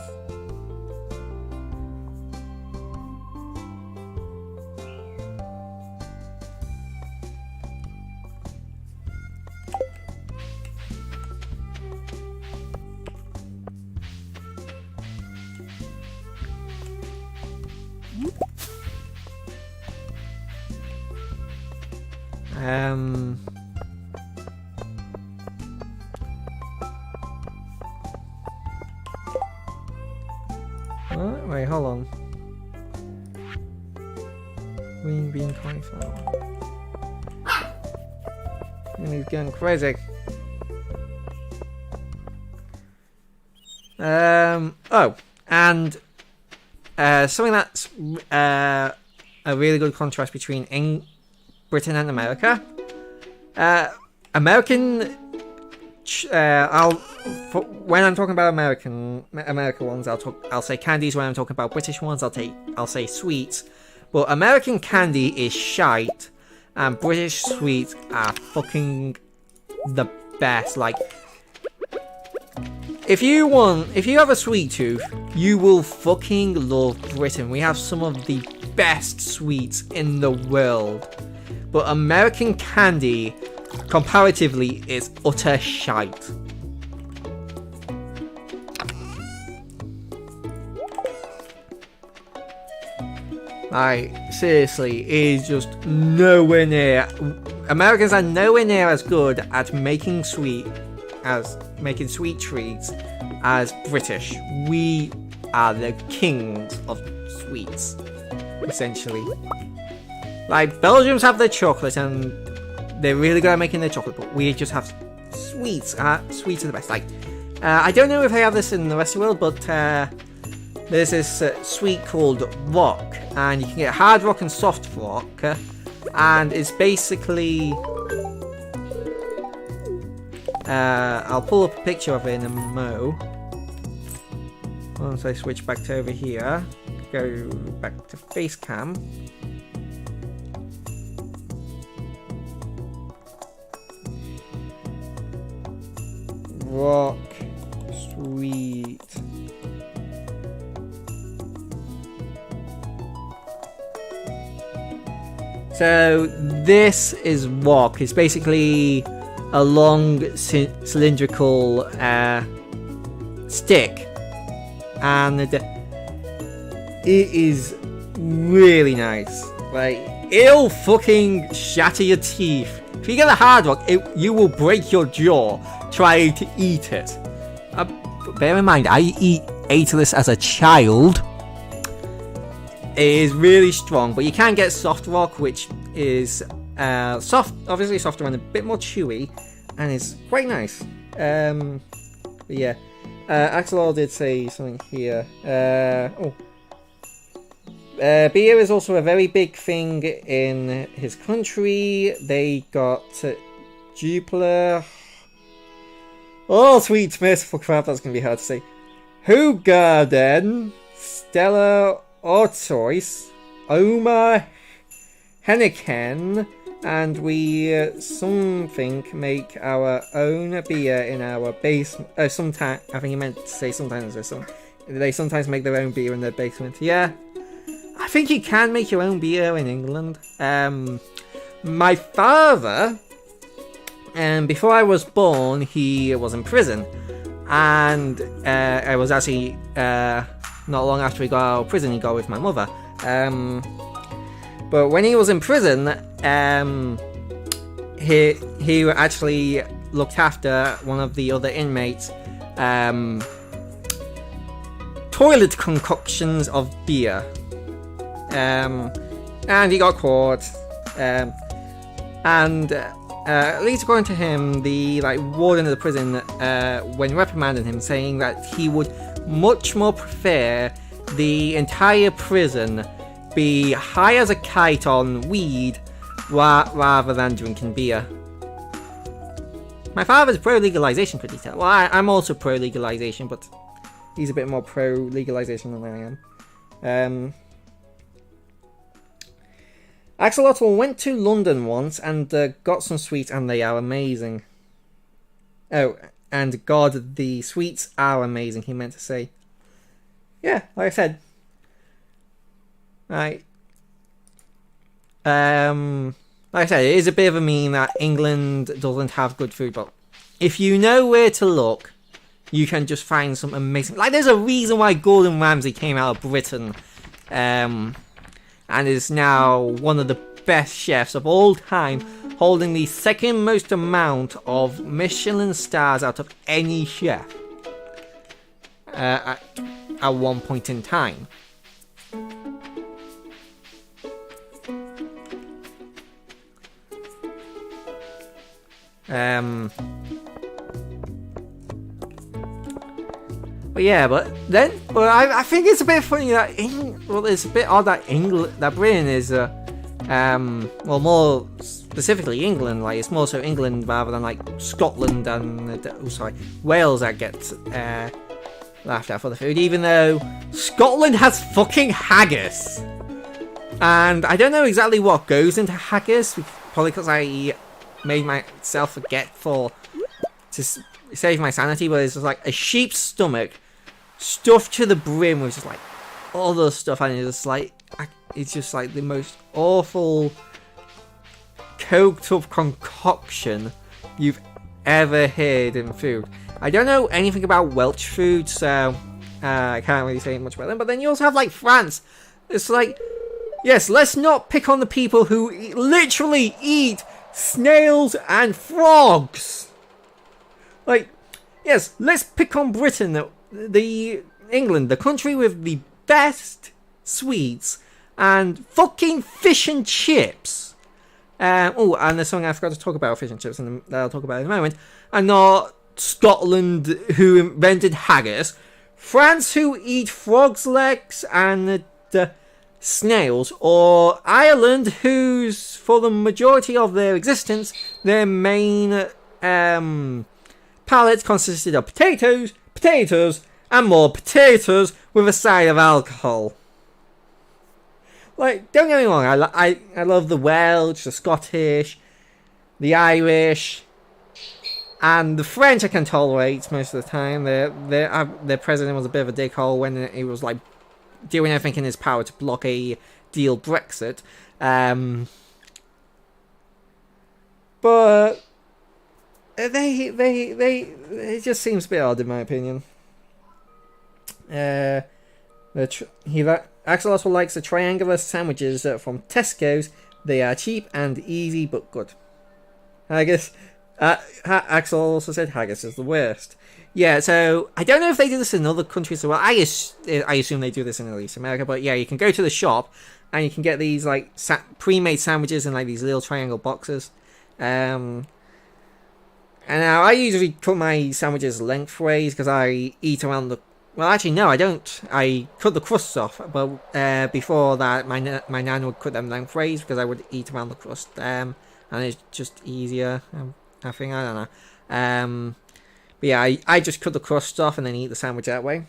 Oh, wait, hold on. Green bean cauliflower. And he's going crazy. Oh, and something that's a really good contrast between Britain and America. When I'm talking about American ones, I'll say candies. When I'm talking about British ones, I'll say sweets. But American candy is shite, and British sweets are fucking the best. Like, if you have a sweet tooth, you will fucking love Britain. We have some of the best sweets in the world. But American candy, comparatively, is utter shite. Like, seriously, it is just nowhere near. Americans are nowhere near as good at making sweet treats as British. We are the kings of sweets, essentially. Like, Belgians have their chocolate, and they're really good at making their chocolate, but we just have sweets. Sweets are the best. Like, I don't know if they have this in the rest of the world, but there's this sweet called rock, and you can get hard rock and soft rock, and it's basically... I'll pull up a picture of it in a mo. Once I switch back to over here, go back to face cam. Rock sweet. So this is rock. It's basically a long cylindrical stick, and it is really nice. Like, it'll fucking shatter your teeth. If you get a hard rock, you will break your jaw trying to eat it. Bear in mind, I ate this as a child. It is really strong, but you can get soft rock, which is soft, obviously softer and a bit more chewy, and it's quite nice. But yeah, Axelor did say something here. Beer is also a very big thing in his country. They got Jupiler. Oh, sweet merciful crap, that's going to be hard to say. Hugarden, Stella Artois, Oma Henneken, and we make our own beer in our basement. Sometimes, I think he meant to say sometimes. They sometimes make their own beer in their basement. Yeah, I think you can make your own beer in England. My father, before I was born, he was in prison, and I was actually not long after he got out of prison, he got with my mother. But when he was in prison, he actually looked after one of the other inmates' toilet concoctions of beer. And he got caught. At least according to him, the warden of the prison, when reprimanding him, saying that he would much more prefer the entire prison be high as a kite on weed rather than drinking beer. My father's pro-legalization, could you tell? Well, I'm also pro-legalization, but he's a bit more pro-legalization than I am. Axolotl went to London once and got some sweets, and they are amazing. Oh, and God, the sweets are amazing, he meant to say. Yeah, like I said. Right. Like I said, it is a bit of a meme that England doesn't have good food, but if you know where to look, you can just find some amazing... Like, there's a reason why Gordon Ramsay came out of Britain, and is now one of the best chefs of all time, holding the second most amount of Michelin stars out of any chef at one point in time. But yeah, but then, well, I think it's a bit funny that it's a bit odd that that Britain is, well, more specifically England, like it's more so England rather than like Scotland and Wales that gets laughed at for the food, even though Scotland has fucking haggis, and I don't know exactly what goes into haggis, probably because I made myself forget to save my sanity, but it's just like a sheep's stomach stuffed to the brim with just like all the stuff, and it's just like the most awful coked up concoction you've ever heard in food. I don't know anything about Welsh food, so I can't really say much about them. But then you also have like France. It's like, yes, let's not pick on the people who literally eat snails and frogs. Like, yes, let's pick on Britain, England, the country with the best sweets and fucking fish and chips. Oh, and there's something I forgot to talk about fish and chips, and that I'll talk about in a moment. And not Scotland, who invented haggis. France, who eat frogs' legs and snails. Or Ireland, whose, for the majority of their existence, their main palate consisted of potatoes, and more potatoes with a side of alcohol. Like, don't get me wrong, I love the Welsh, the Scottish, the Irish, and the French I can tolerate most of the time. Their president was a bit of a dickhole when he was like doing everything in his power to block a deal Brexit. But it just seems a bit odd in my opinion. Axel also likes the triangular sandwiches from Tesco's. They are cheap and easy but good. I guess Axel also said haggis is the worst. Yeah, so I don't know if they do this in other countries as well. I assume they do this in at least America, but yeah, you can go to the shop and you can get these like pre-made sandwiches in like these little triangle boxes. And now I usually cut my sandwiches lengthways because I eat around the. Well, actually, no, I don't. I cut the crusts off, but before that, my nan would cut them lengthways because I would eat around the crust, and it's just easier. I think, I don't know. But yeah, I just cut the crust off and then eat the sandwich that way.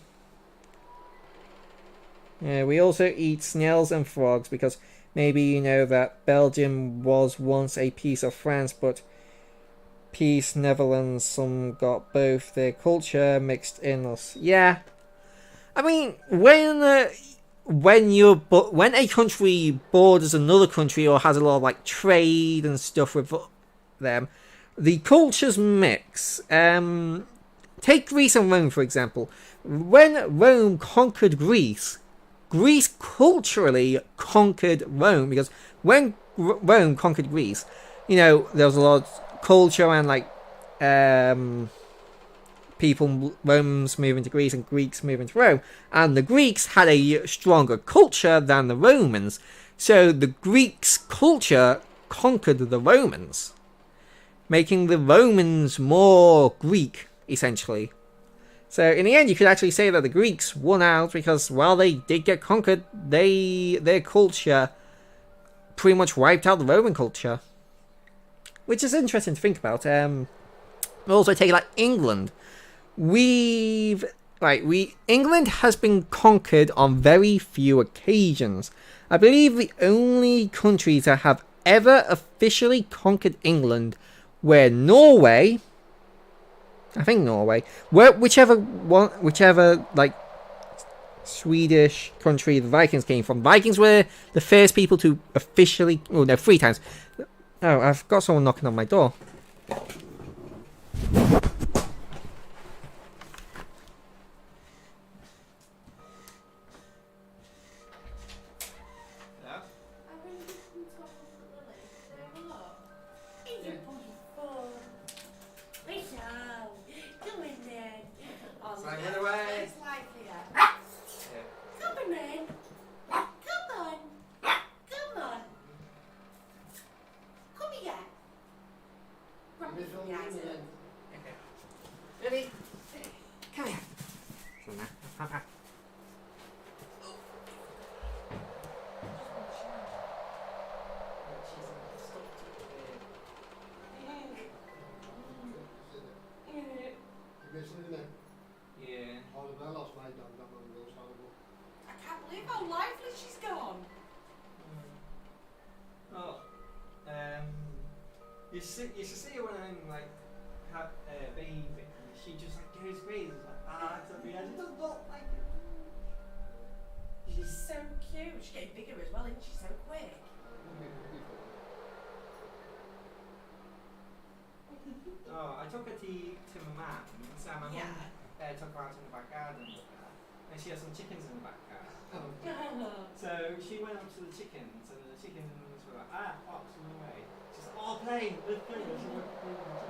We also eat snails and frogs because maybe you know that Belgium was once a piece of France, but Peace, Netherlands, some got both their culture mixed in us. Yeah. I mean, when a country borders another country or has a lot of like trade and stuff with them, the cultures mix. Take Greece and Rome for example. When Rome conquered Greece, Greece culturally conquered Rome because when Rome conquered Greece, you know, there was a lot of culture and like people, Romans moving to Greece and Greeks moving to Rome, and the Greeks had a stronger culture than the Romans, so the Greeks' culture conquered the Romans, making the Romans more Greek essentially. So in the end you could actually say that the Greeks won out because while they did get conquered, their culture pretty much wiped out the Roman culture. Which is interesting to think about. Also take like England. England has been conquered on very few occasions. I believe the only countries that have ever officially conquered England were Norway. I think Norway. Whichever like Swedish country the Vikings came from. Vikings were the first people to officially. Oh no, 3 times. Oh, I've got someone knocking on my door. you beautiful. Rachel, come in then. Oh, Slide it away. It's lively there. Yeah. Come on then. Come on. Come on. Come here. Come here. Okay. Ready? Come here. Come on, Papa. Yeah. I can't believe how lively she's gone. Oh, you should see her when I'm like baby. She just like goes crazy, like to me. I just don't like it. She's so cute. She's getting bigger as well, isn't she? So quick. Oh, I took her to my mum. So my mum took her out in the back garden with her, and she has some chickens in the back garden. So she went up to the chickens, and the chickens were like, fox, run away. She's like, oh, play, let's play. She went to play with the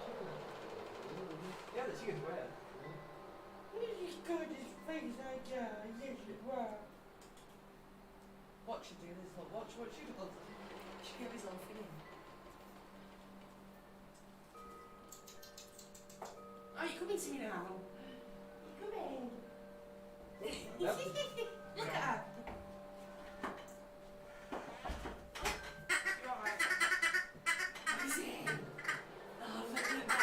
chickens. Yeah, the chickens were. He's got his face like that. Yes, it was. Watch her do this. Look, watch what she does. She gave his own feeling. Oh, you're coming to me now. You're coming. Look at her. You're alright. What is it? Oh, look at that.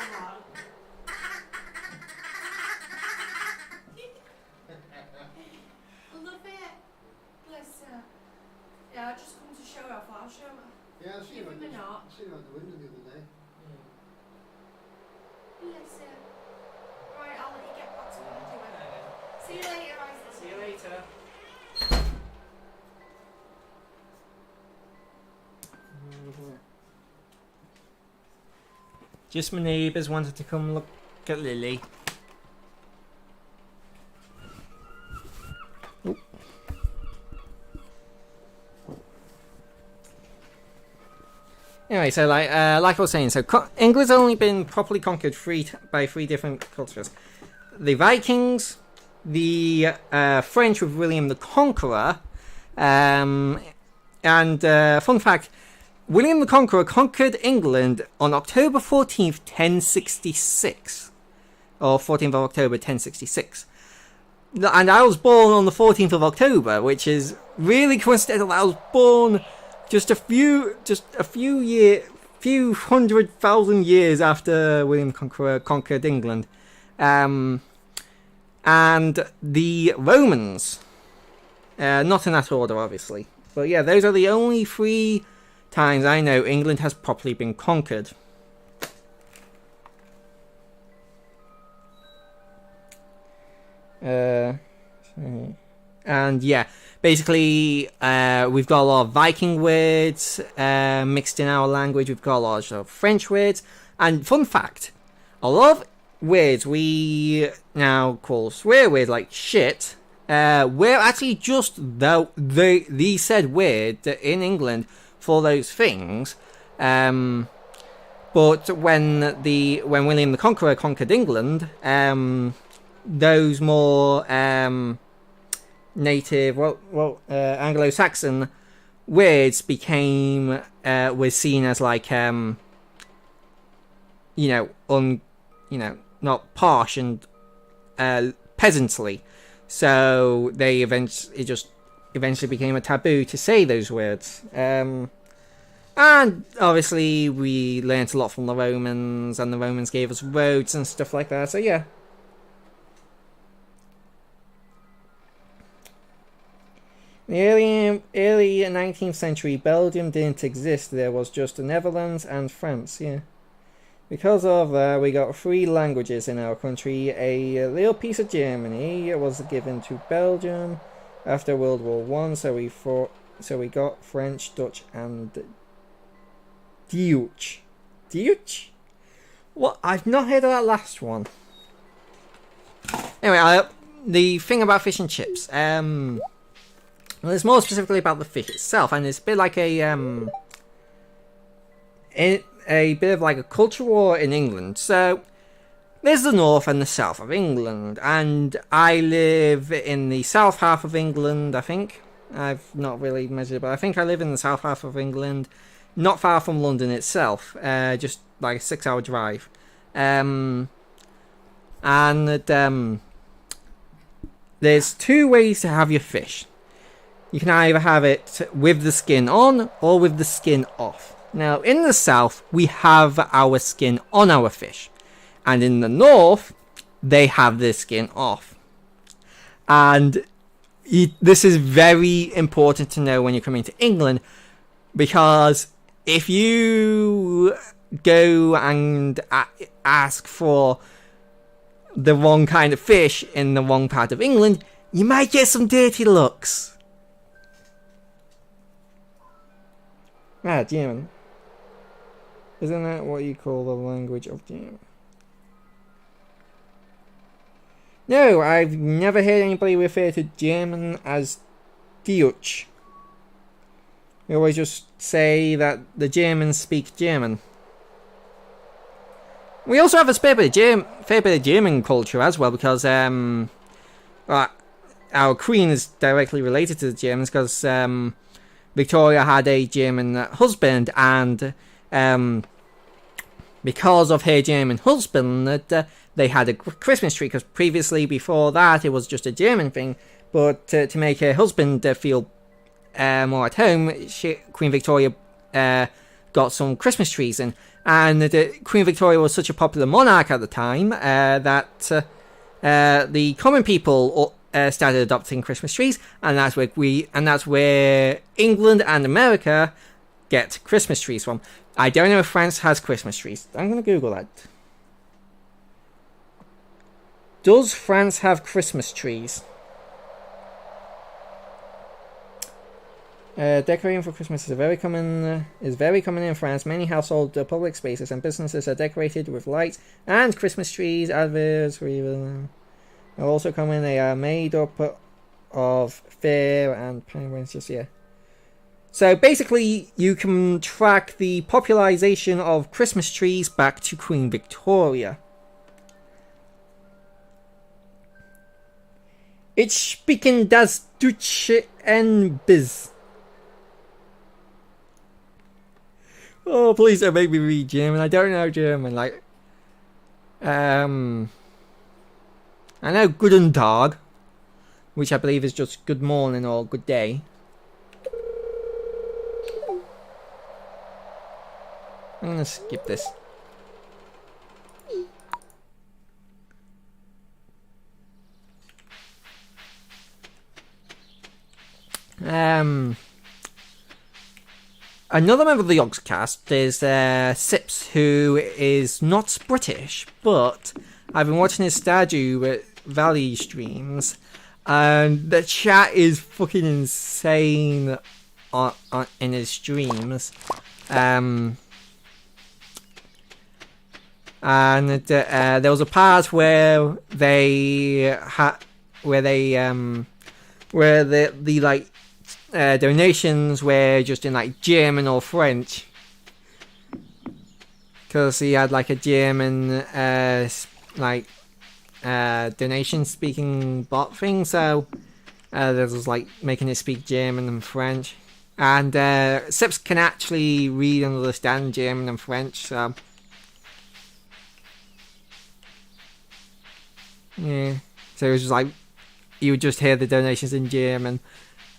I love it. Bless her. Yeah, I just come to show her. I thought I'll show her. Yeah, I seen her Give him a knock. out the window the other day. Bless her. Right, I'll let you get back to what you're doing. See you later, Isaac. See you later. Just my neighbours wanted to come look at Lily. Oop. Anyway, so like I was saying, so England's only been properly conquered by three different cultures: the Vikings, the French with William the Conqueror, and fun fact. William the Conqueror conquered England on October 14th, 1066. Or 14th of October, 1066. And I was born on the 14th of October, which is really coincidental. I was born just a few hundred thousand years after William the Conqueror conquered England. And the Romans. Not in that order, obviously. But yeah, those are the only three times I know England has properly been conquered. And yeah, basically we've got a lot of Viking words mixed in our language. We've got a lot of French words. And fun fact, a lot of words we now call swear words like shit, we're actually just the said word in England for those things, but when William the Conqueror conquered England, those more native, Anglo-Saxon words were seen as like not posh and peasantly, so they eventually became a taboo to say those words. And obviously we learnt a lot from the Romans, and the Romans gave us roads and stuff like that, so yeah. In the early 19th century, Belgium didn't exist. There was just the Netherlands and France, yeah. Because of that, we got three languages in our country. A little piece of Germany was given to Belgium after World War One, so we got French, Dutch, and Dutch. Dutch? What? I've not heard of that last one. Anyway, the thing about fish and chips. Well, it's more specifically about the fish itself, and it's a bit like a a bit of like a culture war in England. So there's the north and the south of England, and I live in the south half of England, I think. I've not really measured, but I think I live in the south half of England, not far from London itself, just like a 6-hour drive. There's two ways to have your fish. You can either have it with the skin on or with the skin off. Now, in the south, we have our skin on our fish. And in the north, they have their skin off. And this is very important to know when you're coming to England, because if you go and ask for the wrong kind of fish in the wrong part of England, you might get some dirty looks. German. Isn't that what you call the language of German? No, I've never heard anybody refer to German as Deutsch. We always just say that the Germans speak German. We also have a fair bit of German culture as well, because our queen is directly related to the Germans, because Victoria had a German husband, and because of her German husband, they had a Christmas tree, because previously, before that, it was just a German thing. But to make her husband feel more at home, Queen Victoria got some Christmas trees in. And Queen Victoria was such a popular monarch at the time that the common people started adopting Christmas trees, and that's where England and America get Christmas trees from. I don't know if France has Christmas trees. I'm going to Google that. Does France have Christmas trees? Decorating for Christmas is very common in France. Many household public spaces and businesses are decorated with lights and Christmas trees. Adverts are also common. They are made up of fir and penguins. Just yeah. So basically, you can track the popularization of Christmas trees back to Queen Victoria. Ich sprechen das Deutsche ein bisschen. Oh, please don't make me read German. I don't know German. I know Guten Tag, which I believe is just good morning or good day. I'm gonna skip this. Another member of the Yogscast is Sips, who is not British, but I've been watching his Stardew Valley streams, and the chat is fucking insane in his streams. And there was a part where the donations were just in like German or French, because he had like a German donation speaking bot thing, so this was like making it speak German and French, and Sips can actually read and understand German and French, so yeah. So it was just like you would just hear the donations in German.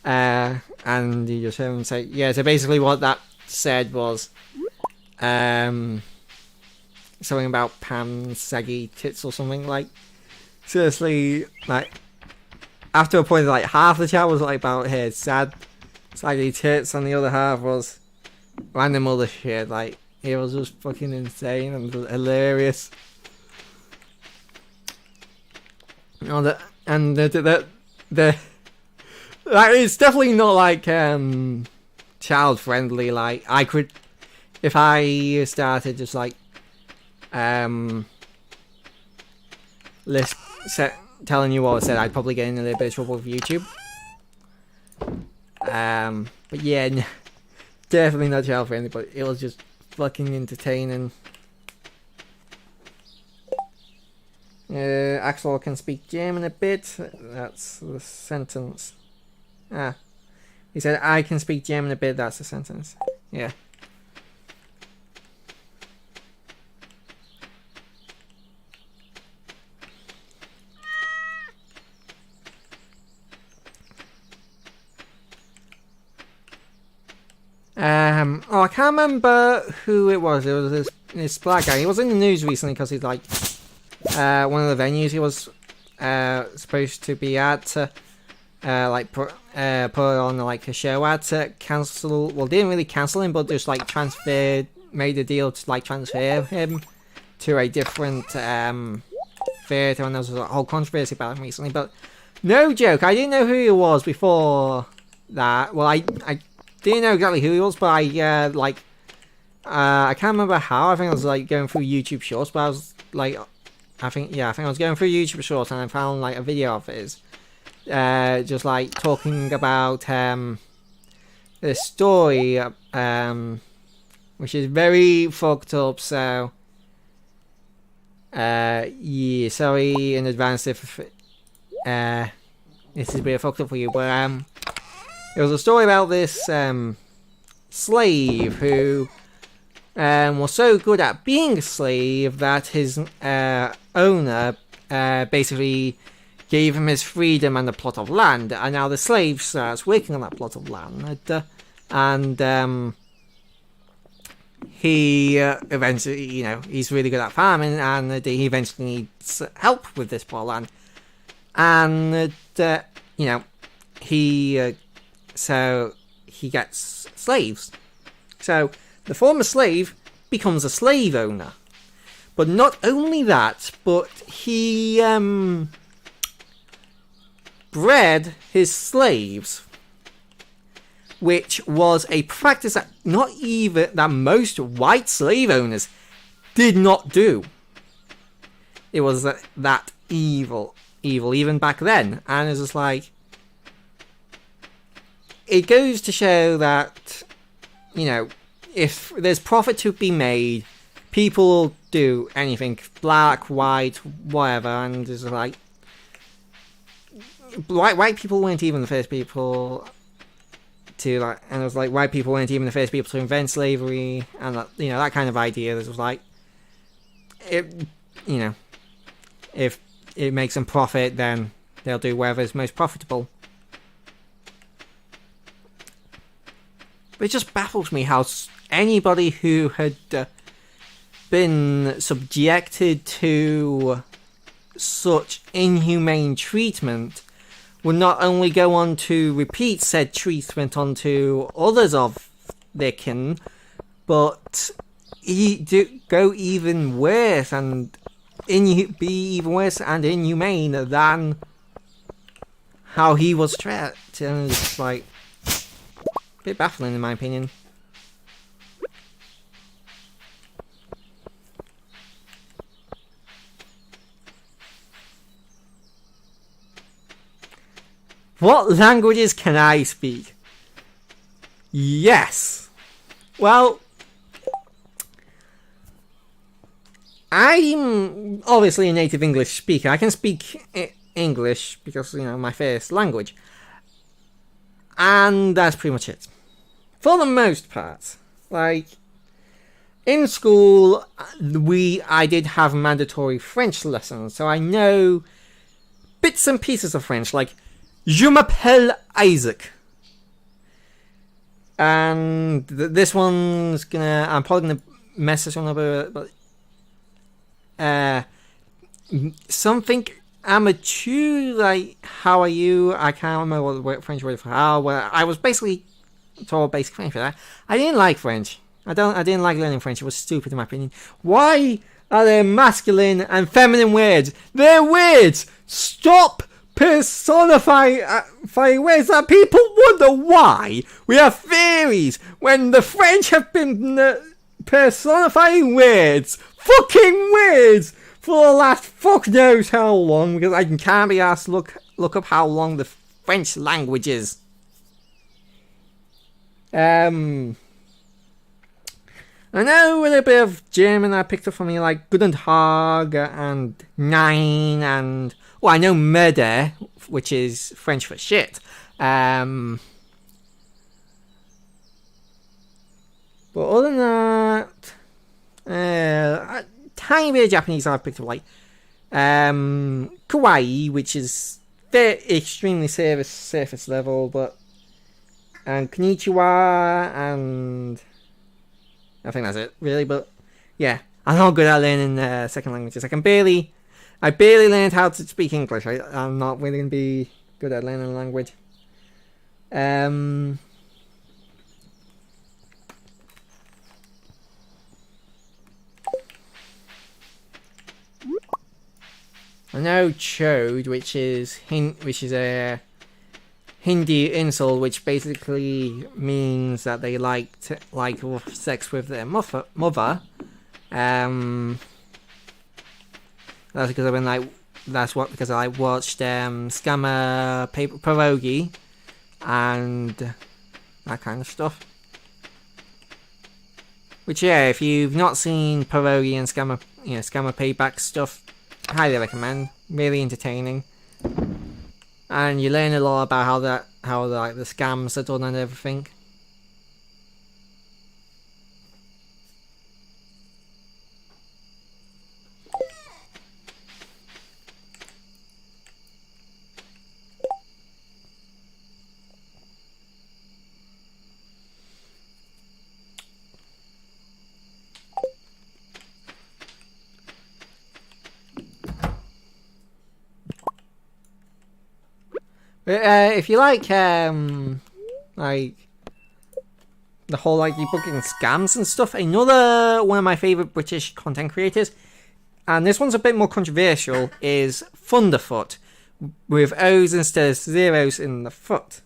And you just hear him say, yeah, so basically what that said was something about Pam's saggy tits or something. Like, seriously, like, after a point, like, half the chat was like about her sad, saggy tits, and the other half was random other shit. Like, it was just fucking insane and hilarious. You know, like, it's definitely not like child friendly. Like, I could, if I started just like telling you what I said, I'd probably get in a little bit of trouble with YouTube. But yeah, definitely not child friendly. But it was just fucking entertaining. Axel can speak German a bit. That's the sentence. Ah. He said, I can speak German a bit. That's the sentence. Yeah. Oh, I can't remember who it was. It was this black guy. He was in the news recently because he's like, one of the venues he was, supposed to be at, like, put on, like, a show at, cancel, well, didn't really cancel him, but just, like, made a deal to, like, transfer him to a different, theatre, and there was a whole controversy about him recently, but, no joke, I didn't know who he was before that. Well, I didn't know exactly who he was, but I can't remember how. I think I was like going through YouTube Shorts, but I was like, I think I was going through YouTube Shorts and I found like a video of his, just like talking about this story, which is very fucked up. So, yeah, sorry in advance if this is a bit fucked up for you, but it was a story about this slave who was so good at being a slave that his owner basically gave him his freedom and a plot of land, and now the slave starts working on that plot of land, and he eventually, you know, he's really good at farming, and he eventually needs help with this plot of land, and you know, so he gets slaves. So the former slave becomes a slave owner. But not only that, but he bred his slaves, which was a practice that that most white slave owners did not do. It was that evil even back then, and it's just like, it goes to show that, you know, if there's profit to be made, people will do anything, black, white, whatever, and it's like, white people weren't even the first people to, like, and it was like, white people weren't even the first people to invent slavery, and that, you know, that kind of idea. It was like, it, you know, if it makes them profit, then they'll do whatever is most profitable. But it just baffles me how anybody who had been subjected to such inhumane treatment would not only go on to repeat said treatment onto others of their kin, but go even worse and be even worse and inhumane than how he was treated. And it's like, a bit baffling in my opinion. What languages can I speak? Yes. Well, I'm obviously a native English speaker. I can speak English because, you know, my first language. And that's pretty much it. For the most part. Like, in school, I did have mandatory French lessons, so I know bits and pieces of French, like, Je m'appelle Isaac. And this one's I'm probably gonna mess this one up a bit, but something amateur, like, how are you? I can't remember what the French word for how. Well, I was basically told basic French for that. I didn't like French. I didn't like learning French. It was stupid in my opinion. Why are there masculine and feminine words? They're words. Stop personifying words that people wonder why. We have theories when the French have been personifying words, fucking words, for the last fuck knows how long, because I can't be asked to look up how long the French language is. And I know a little bit of German I picked up from you, like Guten Tag and Nein, and well, I know Murder, which is French for shit. But other than that, a tiny bit of Japanese I've picked up, like Kawaii, which is very extremely surface level, and Konnichiwa, and I think that's it, really. But yeah, I'm not good at learning second languages. I barely learned how to speak English. I'm not really gonna be good at learning a language. I know Chode, which is a Hindi insult, which basically means that they like sex with their mother. That's because because I watched Scammer Pierogi and that kind of stuff. Which, yeah, if you've not seen Pierogi and Scammer Payback stuff, highly recommend. Really entertaining, and you learn a lot about how the scams are done and everything. If you like the whole debunking scams and stuff, another one of my favourite British content creators, and this one's a bit more controversial, is Thunderfoot, with O's instead of zeros in the foot.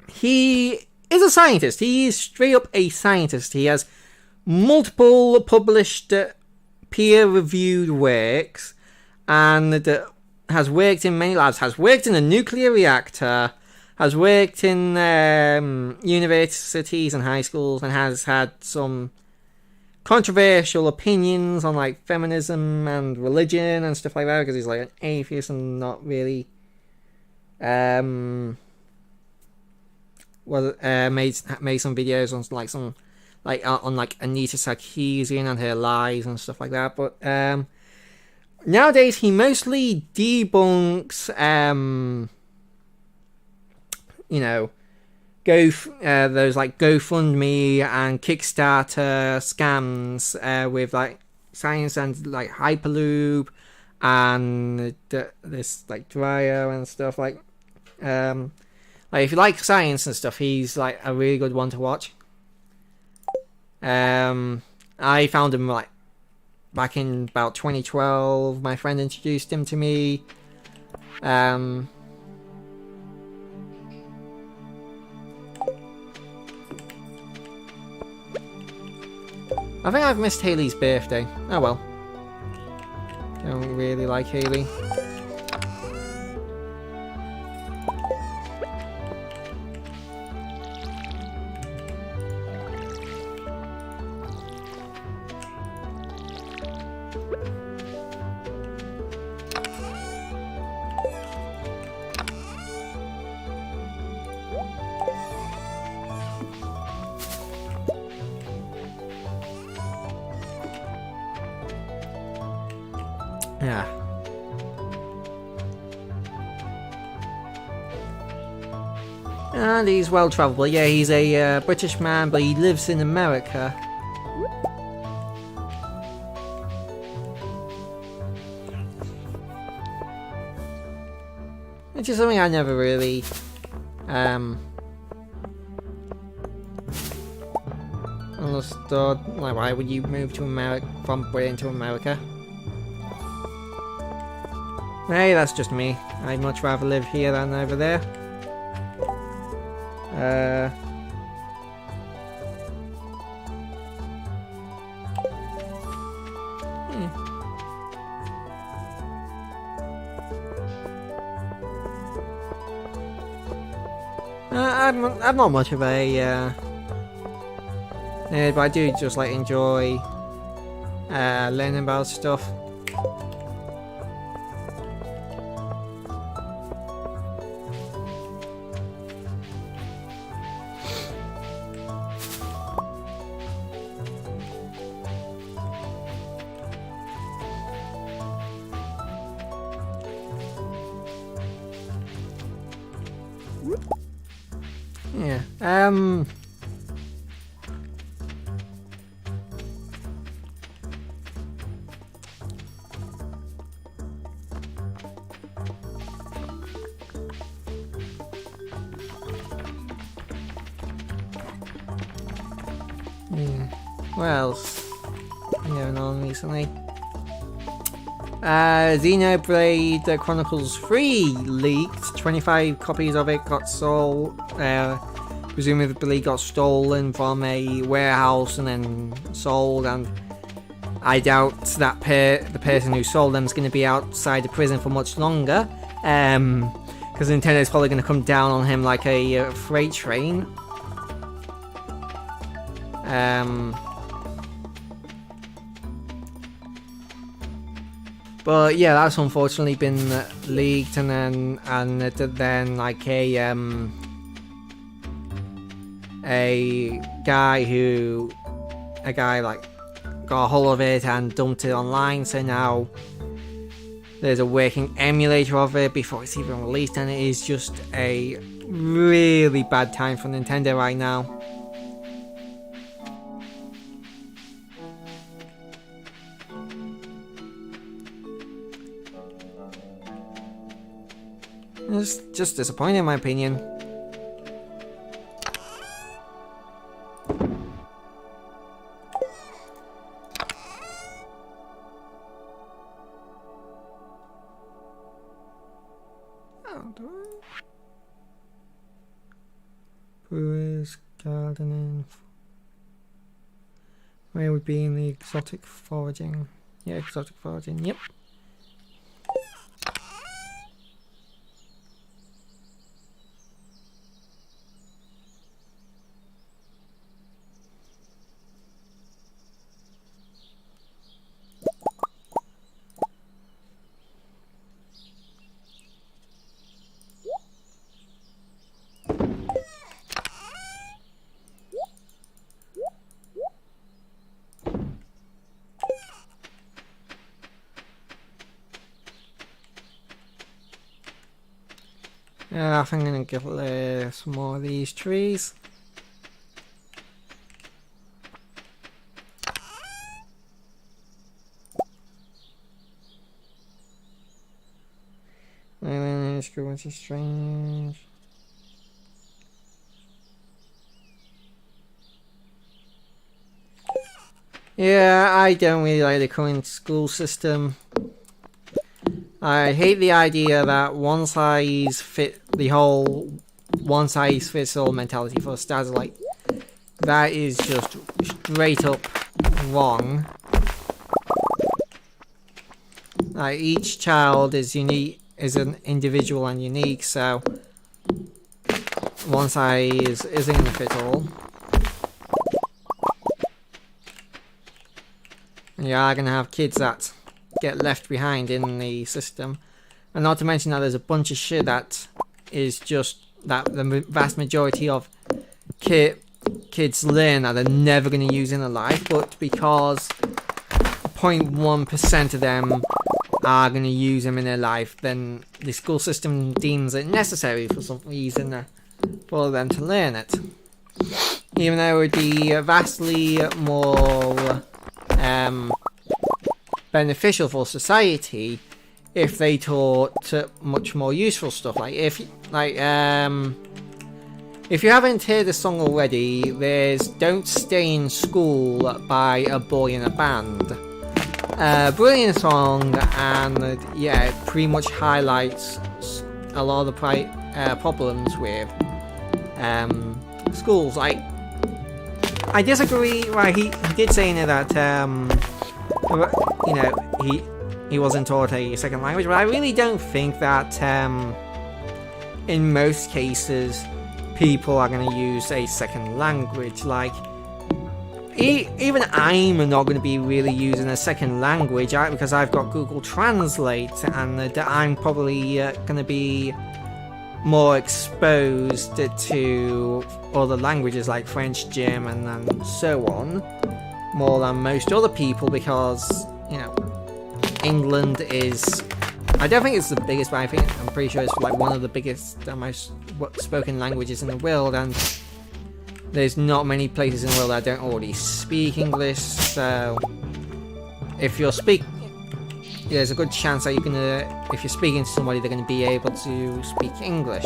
He is a scientist. He is straight up a scientist. He has multiple published peer-reviewed works, and has worked in many labs, has worked in a nuclear reactor, has worked in universities and high schools, and has had some controversial opinions on feminism and religion and stuff like that, because he's an atheist and not really made some videos on Anita Sarkeesian and her lies and stuff like that. But nowadays he mostly debunks those GoFundMe and Kickstarter scams with science and Hyperloop and this dryer and stuff if you like science and stuff, he's a really good one to watch. I found him back in about 2012. My friend introduced him to me. I think I've missed Haley's birthday. Oh well. Don't really like Haley. Yeah. And he's well travelled. Yeah, he's a British man, but he lives in America. Which is something I never really understood. Why would you move to America from Britain to America? Hey, that's just me. I'd much rather live here than over there. I'm not much of a But I do just like enjoy learning about stuff. Yeah. Yeah. What else going on recently? Xenoblade Chronicles 3 leaked. 25 copies of it got sold. Presumably got stolen from a warehouse and then sold, and I doubt that the person who sold them is going to be outside the prison for much longer. Because Nintendo's probably going to come down on him like a freight train. But yeah, that's unfortunately been leaked, and then like a guy like got a hold of it and dumped it online. So now there's a working emulator of it before it's even released, and it is just a really bad time for Nintendo right now. It's just disappointing in my opinion. Brewers, gardening. Where would be in the exotic foraging? Yeah, exotic foraging, yep. I think I'm gonna give some more of these trees. And then let's go into strange. Yeah, I don't really like the current school system. I hate the idea that one size fits all mentality for starters. Like, that is just straight up wrong. Like, each child is unique, is an individual and unique, so one size isn't gonna fit all. And you are gonna have kids that get left behind in the system, and not to mention that there's a bunch of shit that is just that the vast majority of kids learn that they're never going to use in their life, but because 0.1% of them are going to use them in their life, then the school system deems it necessary for some reason for them to learn it, even though it would be vastly more beneficial for society if they taught much more useful stuff. If you haven't heard the song already, there's "Don't Stay in School" by A Boy in a Band. Brilliant song, and yeah, it pretty much highlights a lot of the problems with schools. I disagree. Right, he did say in it that he wasn't taught a second language, but I really don't think that in most cases people are going to use a second language. even I'm not going to be really using a second language because I've got Google Translate, and I'm probably going to be more exposed to other languages like French, German, and so on, more than most other people, because, you know, England is, I don't think it's the biggest, but I'm pretty sure it's like one of the biggest and most spoken languages in the world, and there's not many places in the world that don't already speak English. So if you're there's a good chance that if you're speaking to somebody, they're gonna be able to speak English.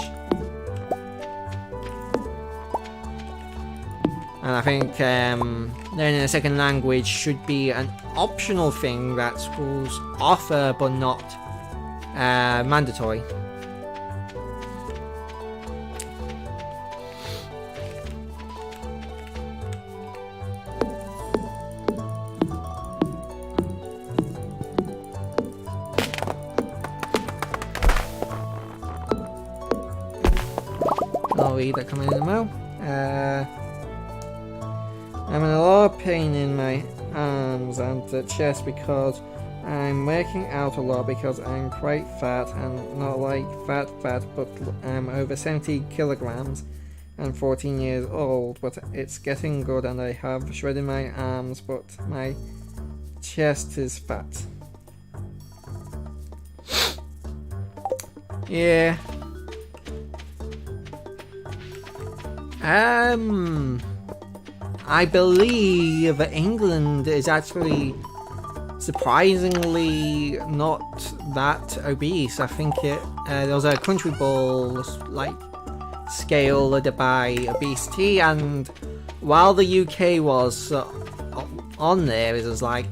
And I think learning a second language should be an optional thing that schools offer, but not mandatory. I'll read that coming in the mail. I'm in a lot of pain in my arms and the chest because I'm working out a lot because I'm quite fat, and not like fat, but I'm over 70 kilograms and 14 years old, but it's getting good and I have shredded my arms, but my chest is fat. Yeah. I believe England is actually surprisingly not that obese. I think there was a country ball like scaled by obesity, and while the UK was on there, it was like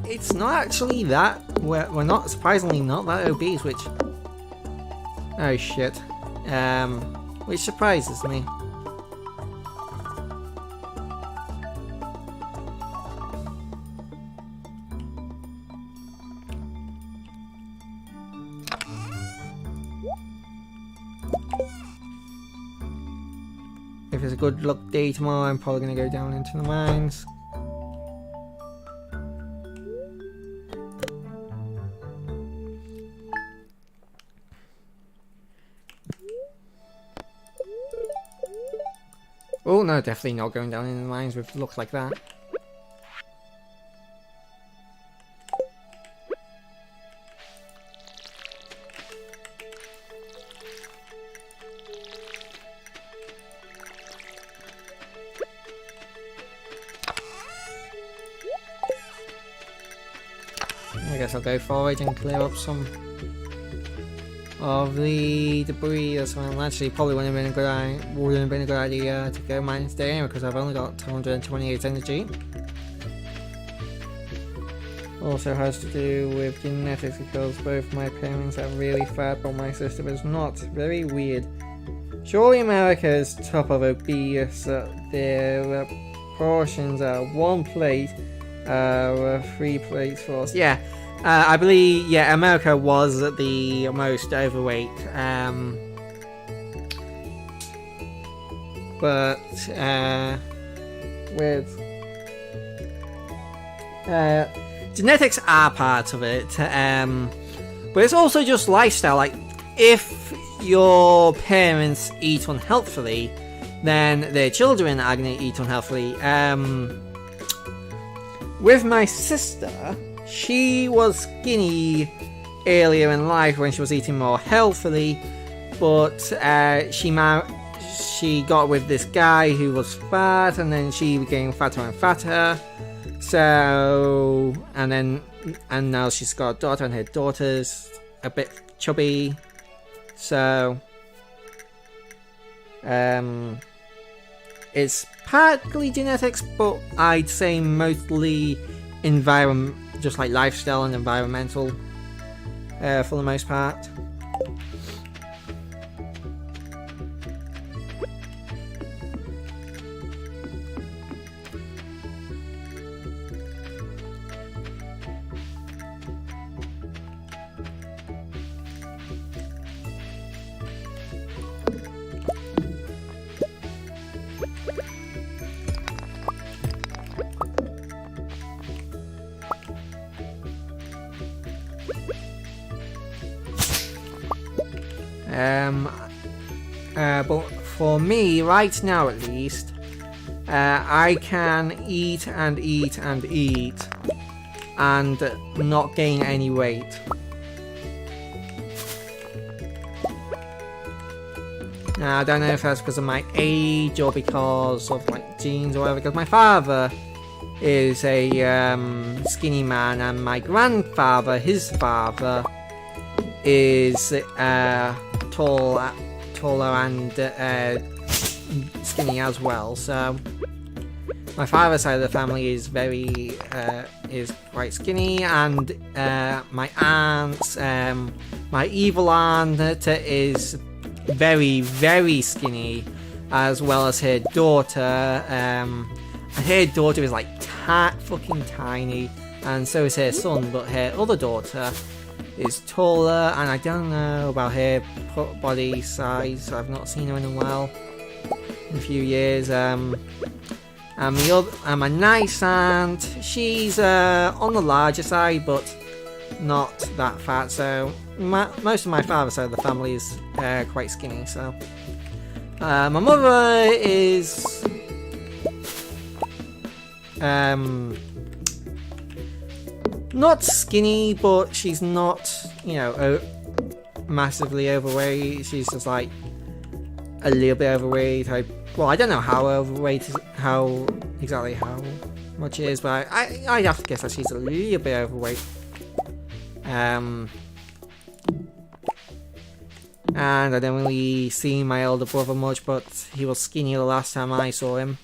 it's not actually that. We're not surprisingly not that obese, which which surprises me. If it's a good luck day tomorrow, I'm probably going to go down into the mines. Oh no, definitely not going down into the mines with luck like that. I guess I'll go forward and clear up some of the debris as well. Actually, probably wouldn't have been a good idea to go mining today anyway, because I've only got 228 energy. Also has to do with genetics, because both my parents are really fat, but my sister is not. Very weird. Surely America is top of obese. Their portions are 1 plate, 3 plates for us. Yeah. I believe, yeah, America was the most overweight, but with genetics are part of it, but it's also just lifestyle. Like, if your parents eat unhealthily, then their children are going to eat unhealthily. With my sister, she was skinny earlier in life when she was eating more healthily, but she got with this guy who was fat, and then she became fatter and fatter. So, and now she's got a daughter, and her daughter's a bit chubby. So, it's partly genetics, but I'd say mostly just like lifestyle and environmental, for the most part. But for me, right now at least, I can eat and eat and eat and not gain any weight. Now, I don't know if that's because of my age or because of like genes or whatever, because my father is a skinny man and my grandfather, his father, is taller and skinny as well. So my father's side of the family is is quite skinny, and my aunt's my evil aunt is very, very skinny, as well as her daughter. And her daughter is like fucking tiny, and so is her son, but her other daughter is taller, and I don't know about her body size. I've not seen her in a while, in a few years. And my nice aunt, she's on the larger side, but not that fat. So most of my father's side of the family is quite skinny. So my mother is not skinny, but she's not, you know, massively overweight. She's just like a little bit overweight. Well, I don't know how overweight is, exactly how much it is, but I have to guess that she's a little bit overweight. And I don't really see my older brother much, but he was skinny the last time I saw him.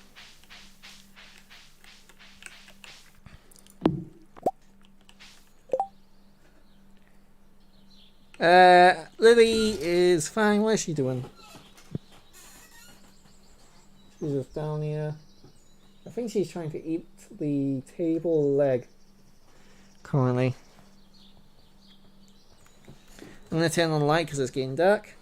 Lily is fine. What is she doing? She's just down here. I think she's trying to eat the table leg currently. I'm going to turn on the light because it's getting dark.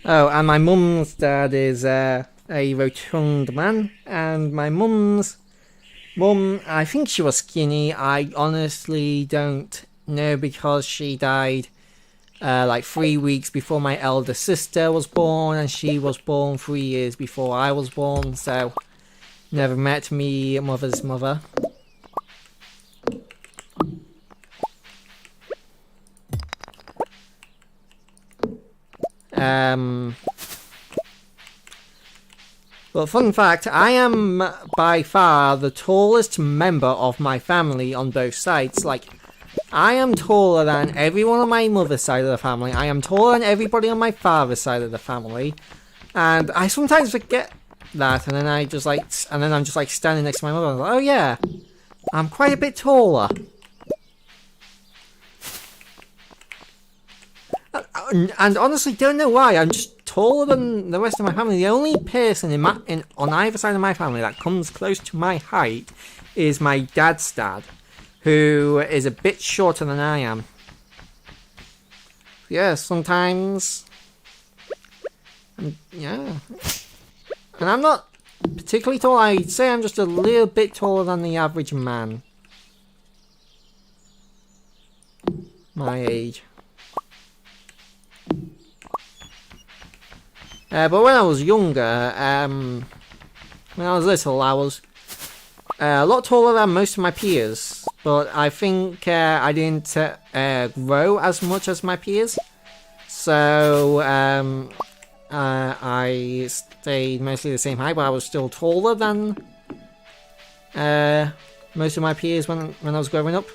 Oh, and my mum's dad is a rotund man, and my mum, I think she was skinny. I honestly don't know because she died like 3 weeks before my elder sister was born, and she was born 3 years before I was born, so never met me mother's mother. But fun fact, I am by far the tallest member of my family on both sides. Like, I am taller than everyone on my mother's side of the family. I am taller than everybody on my father's side of the family. And I sometimes forget that, and then I'm just like standing next to my mother and I'm like, oh yeah, I'm quite a bit taller. And honestly, don't know why. I'm just taller than the rest of my family. The only person on either side of my family that comes close to my height is my dad's dad, who is a bit shorter than I am. Yeah, sometimes. Yeah. And I'm not particularly tall. I'd say I'm just a little bit taller than the average man my age. But when I was younger, when I was little, I was a lot taller than most of my peers. But I think I didn't grow as much as my peers. So I stayed mostly the same height, but I was still taller than most of my peers when I was growing up.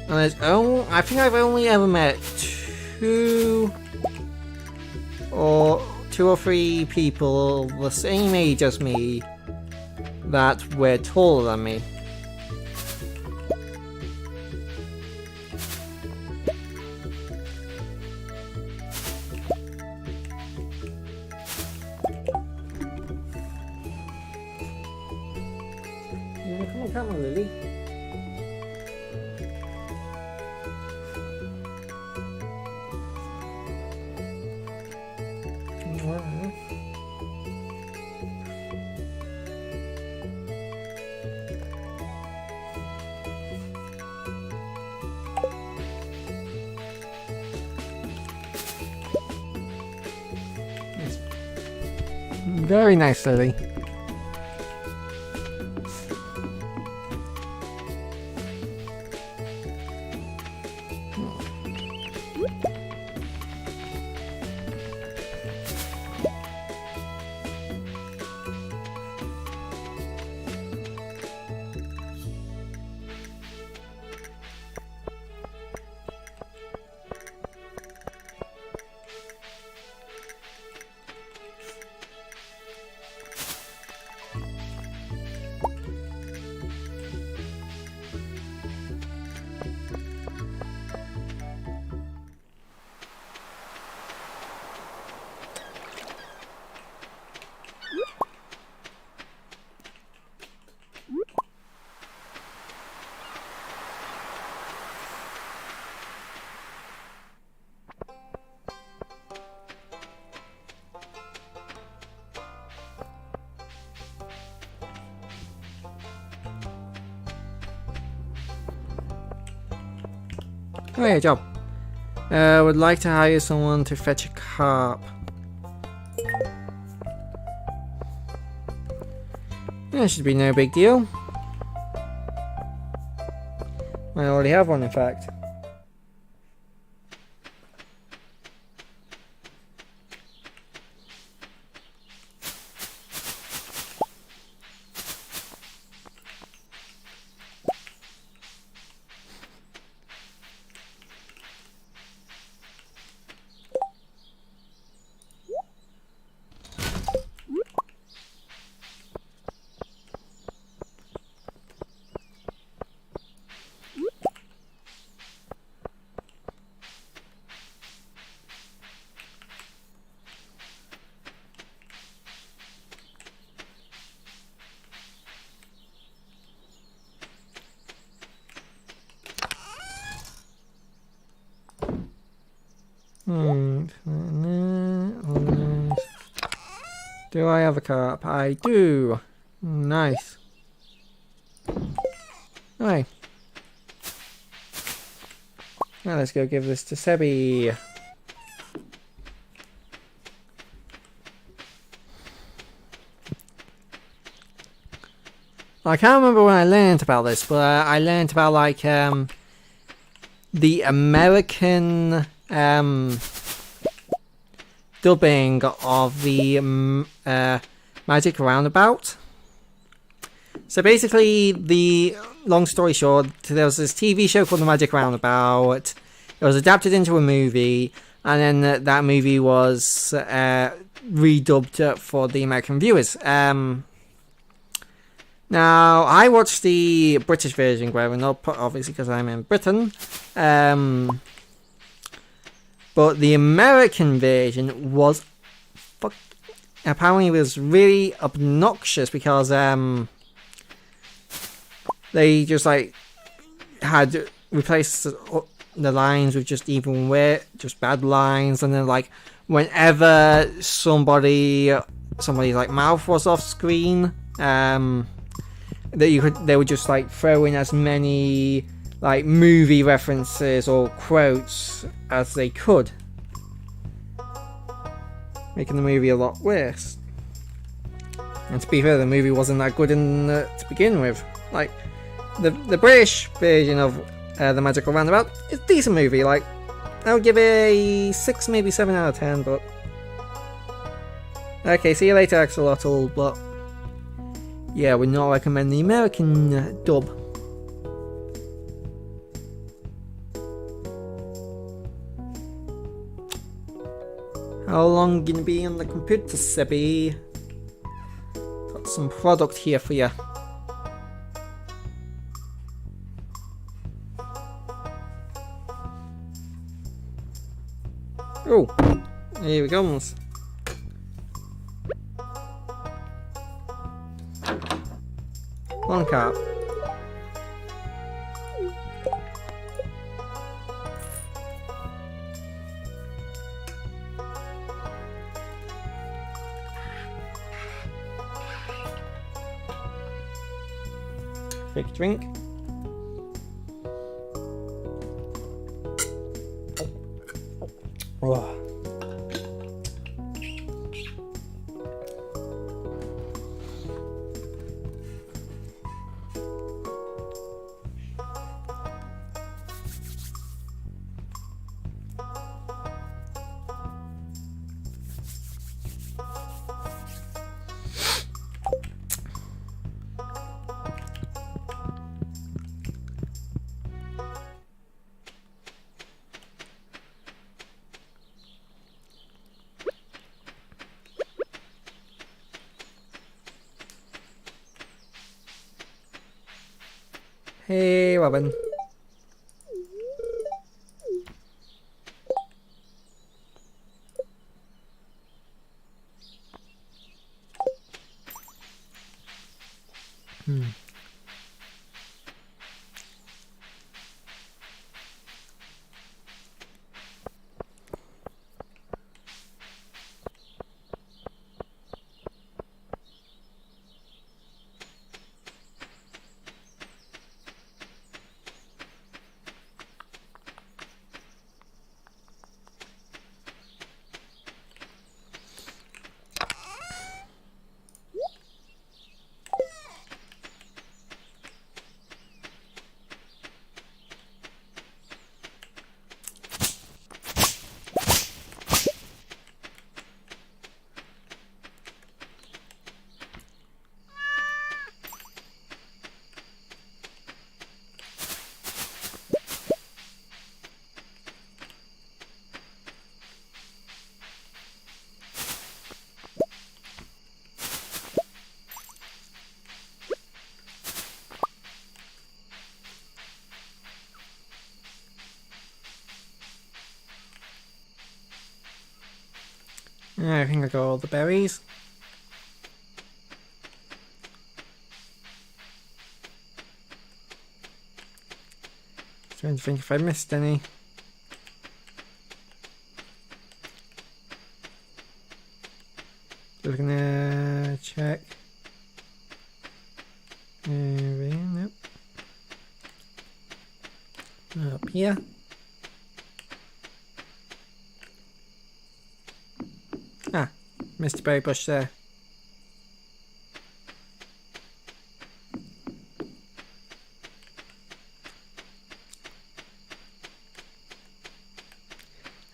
And I think I've only ever met two or three people the same age as me that were taller than me. Come on, Lily. Very nice, Lily. Oh yeah, job. Would like to hire someone to fetch a carp. That should be no big deal. I already have one, in fact. Do I have a carp? I do. Nice. Alright. Now let's go give this to Sebi. I can't remember when I learned about this, but I learned about like the American dubbing of the Magic Roundabout. So basically, long story short, there was this TV show called The Magic Roundabout. It was adapted into a movie, and then that movie was redubbed for the American viewers. Now, I watched the British version growing up, obviously because I'm in Britain. But the American version was apparently was really obnoxious because they just like had replaced the lines with just just bad lines, and then like whenever somebody's like mouth was off screen, they would just like throw in as many like movie references or quotes as they could, making the movie a lot worse. And to be fair, the movie wasn't that good to begin with. Like the British version of the Magical Roundabout is a decent movie. Like I would give it a 6, maybe 7 out of 10. But okay, see you later, Axolotl. But yeah, would not recommend the American dub. How long gonna be on the computer, Sebby? Got some product here for you. Oh, here he comes. One cap. Quick drink. Oh. Hey, Robin. I think I got all the berries. Trying to think if I missed any. Just gonna check. Nope. Up here. Ah, missed a berry bush there.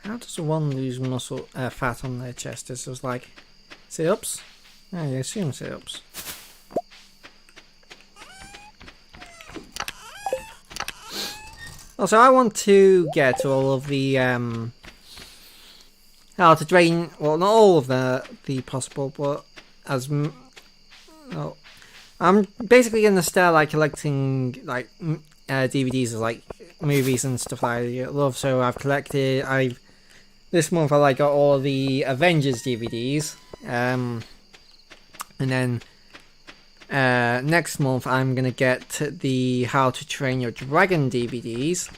How does one lose muscle fat on their chest? Is it like sit-ups? I assume sit-ups. Also, I want to get all of the how to drain. Well, not all of the possible, but as well, I'm basically gonna start like collecting like DVDs of like movies and stuff I love. So I've collected. This month I got all of the Avengers DVDs, and then next month I'm gonna get the How to Train Your Dragon DVDs.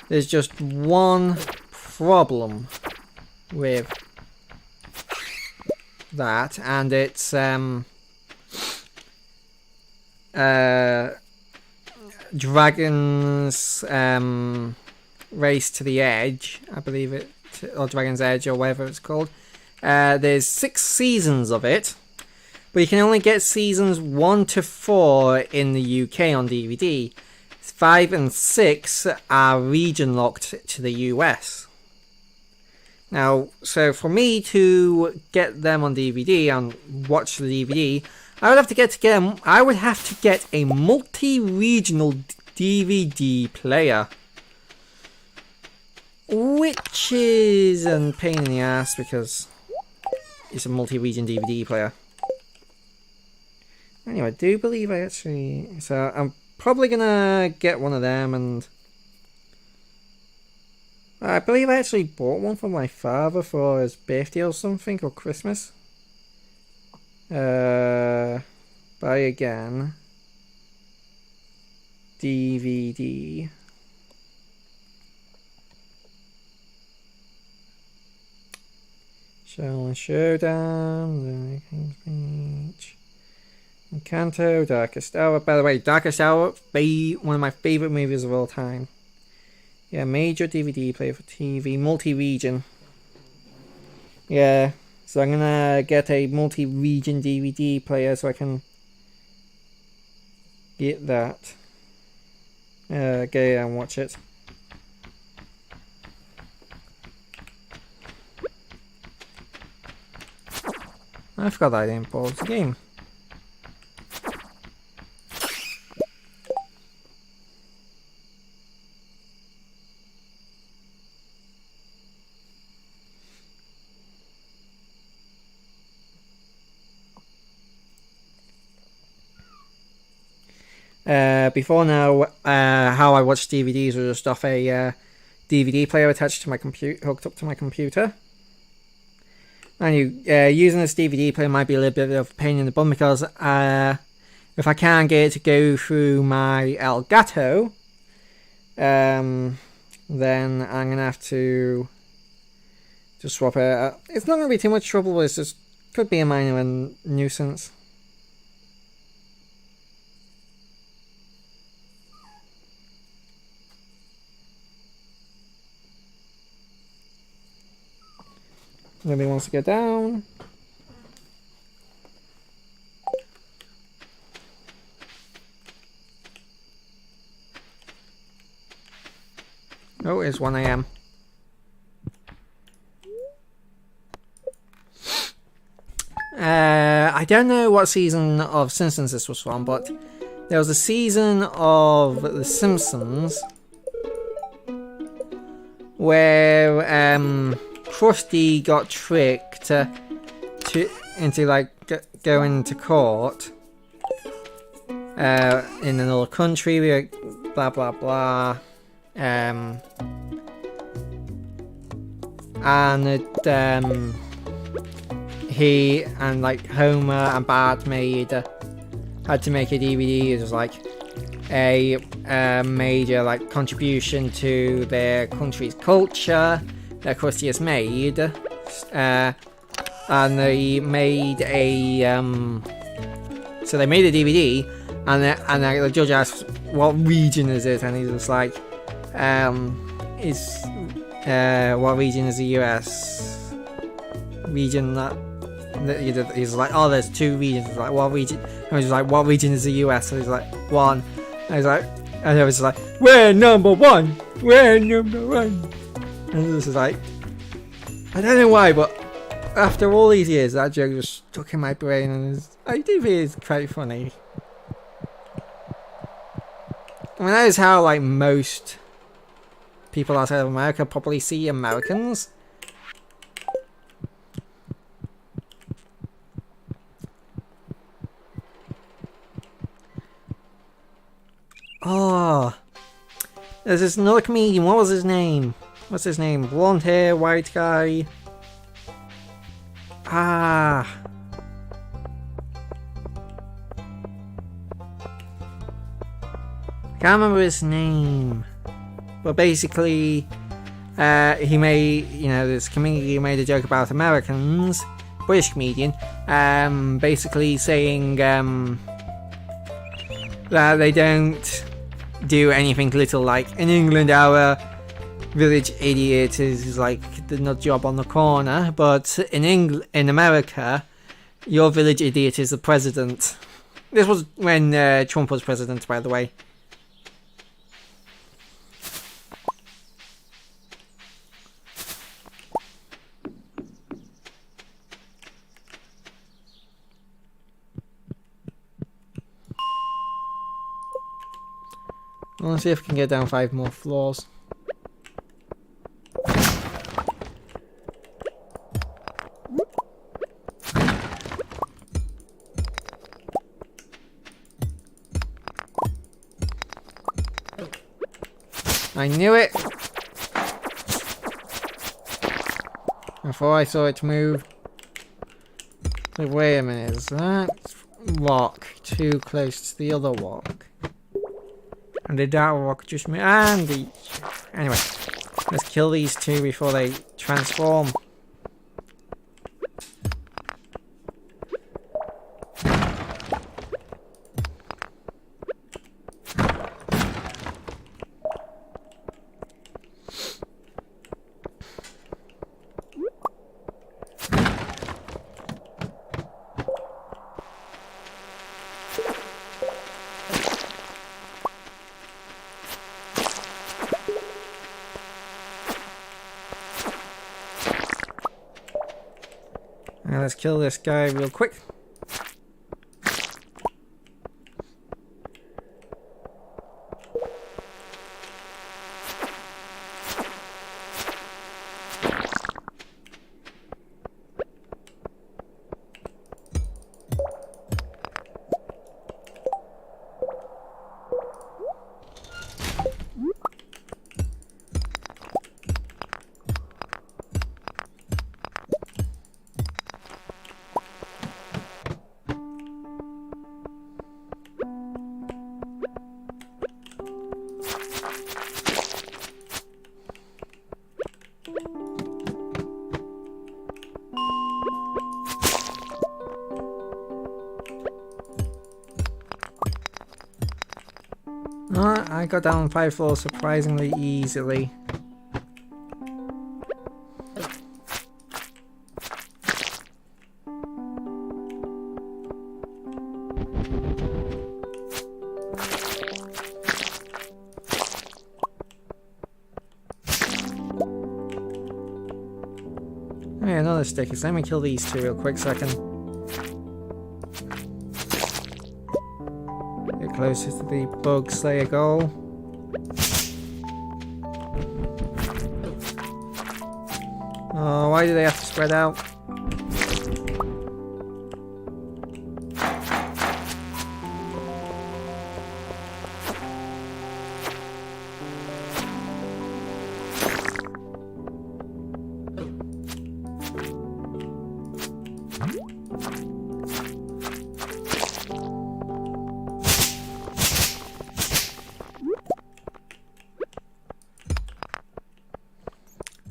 There's just one problem with that, and it's Dragon's Race to the Edge, I believe it, or Dragon's Edge, or whatever it's called. There's 6 seasons of it, but you can only get seasons 1 to 4 in the UK on DVD. 5 and 6 are region locked to the US. Now, so for me to get them on DVD and watch the DVD, I would have to get a multi-regional DVD player. Which is a pain in the ass because it's a multi-region DVD player. Anyway, I do believe I actually... So I'm probably gonna get one of them, and... I believe I actually bought one for my father for his birthday or something, or Christmas. Buy again. DVD. Showdown. Beach. Encanto, Darkest Hour. By the way, Darkest Hour, one of my favorite movies of all time. Yeah, major DVD player for TV, multi-region. Yeah, so I'm gonna get a multi-region DVD player so I can get that. Go and watch it. I forgot I didn't pause the game. Before now, how I watched DVDs was just off a DVD player attached to my computer, hooked up to my computer. And using this DVD player might be a little bit of a pain in the bum because if I can't get it to go through my Elgato, then I'm gonna have to just swap it. It's not gonna be too much trouble, but it's just could be a minor nuisance. Nobody wants to get down. Oh, it's 1 AM. I don't know what season of Simpsons this was from, but there was a season of The Simpsons where Krusty got tricked into like going to court in another country, blah blah blah, and he and like Homer and Bart had to make a DVD. It was like a major like contribution to their country's culture that Krusty has made, and they made a so they made a DVD, and the judge asked what region is it, and he's just like what region is the US region that he's like, oh, there's 2 regions. He's like, what region? And he's like, what region is the US? So he's like, 1. And he's like, and it was like, we're number 1. We're number 1. And this is like, I don't know why, but after all these years, that joke just stuck in my brain, and I do think it's quite funny. I mean, that is how like most people outside of America probably see Americans. Oh, there's this another comedian. What was his name? What's his name? Blonde hair, white guy. I can't remember his name. But basically, he made, this comedian made a joke about Americans, British comedian, basically saying that they don't do anything little, like in England our village idiot is like the nut job on the corner, but in America your village idiot is the president. This was when Trump was president, by the way. I want to see if I can get down 5 more floors. I knew it! Before I saw it move. So wait a minute, is that rock too close to the other rock? And did that rock just move? And the... Anyway, let's kill these two before they transform. Now let's kill this guy real quick. I got down 5 floors surprisingly easily. Oh yeah, another sticky. So let me kill these two real quick so I can get closer to the bug slayer goal. Oh, why do they have to spread out?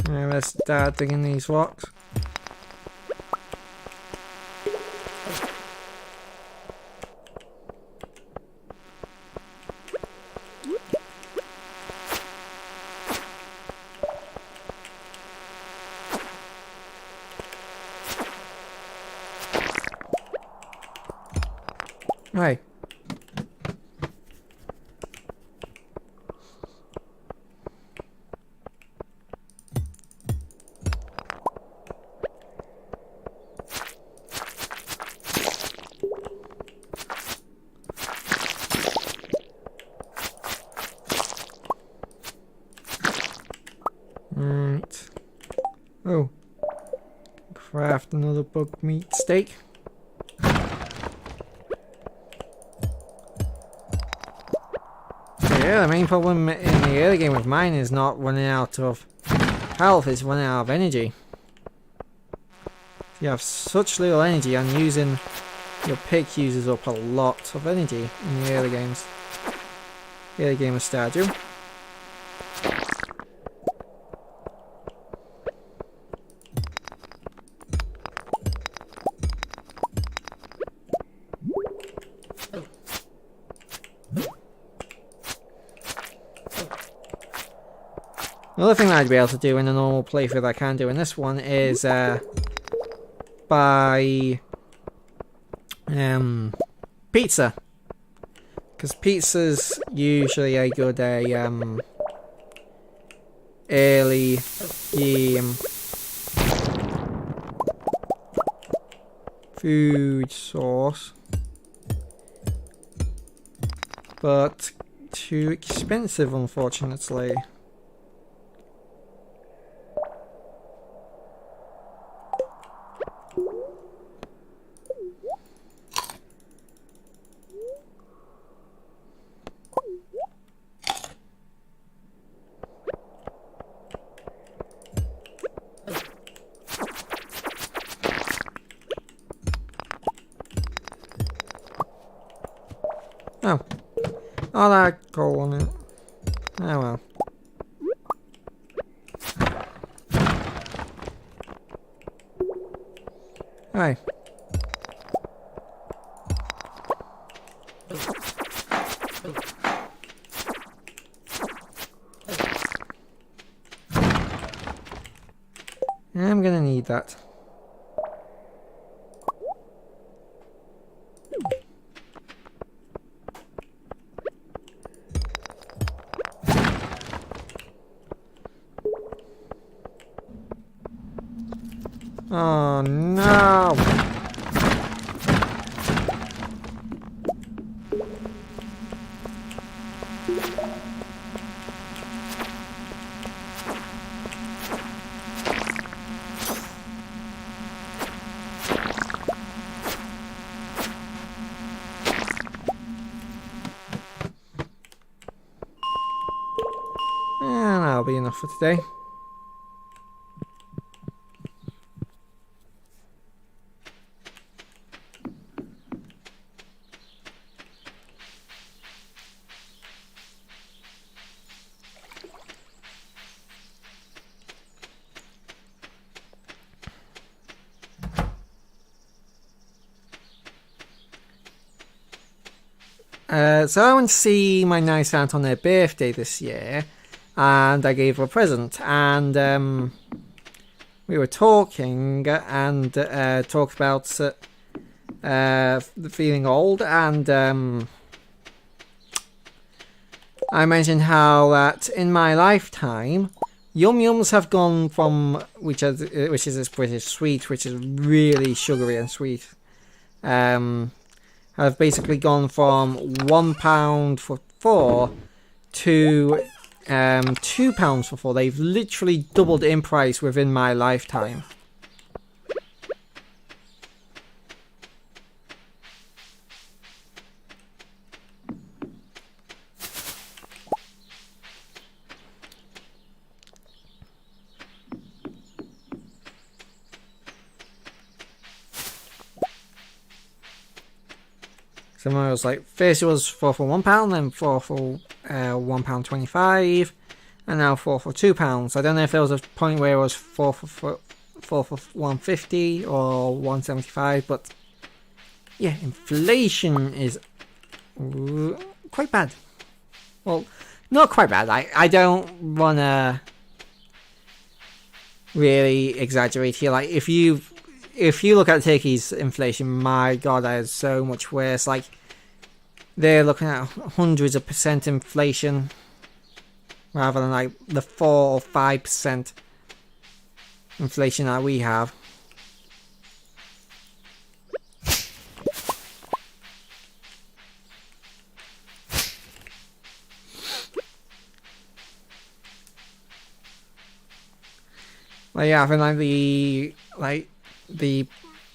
Alright, let's start digging these rocks. Right. Right. Oh. Craft another bug meat steak. Yeah, the main problem in the early game with mine is not running out of health, it's running out of energy. You have such little energy and using your pick uses up a lot of energy in the early games. Early game of Stardew. Another thing that I'd be able to do in a normal playthrough that I can do in this one is buy pizza, because pizza's usually a good early game food source, but too expensive, unfortunately. Oh. Oh, that goal on it. Oh well. Hey. I'm gonna need that. Oh no! And that'll be enough for today. So I went to see my nice aunt on their birthday this year, and I gave her a present, and we were talking and talked about feeling old, and I mentioned how that in my lifetime, Yum Yums have gone from, which is this British sweet, which is really sugary and sweet, have basically gone from £1 for 4 to £2 for 4. They've literally doubled in price within my lifetime. So it was like, first it was 4 for £1, then 4 for £1.25, and now 4 for £2. I don't know if there was a point where it was 4 for £1.50 or £1.75, but yeah, inflation is quite bad. Well, not quite bad. I don't want to really exaggerate here. Like, if you look at Turkey's inflation, my god, that is so much worse. Like, they're looking at hundreds of percent inflation rather than like the 4 or 5% inflation that we have. Like, yeah, I think the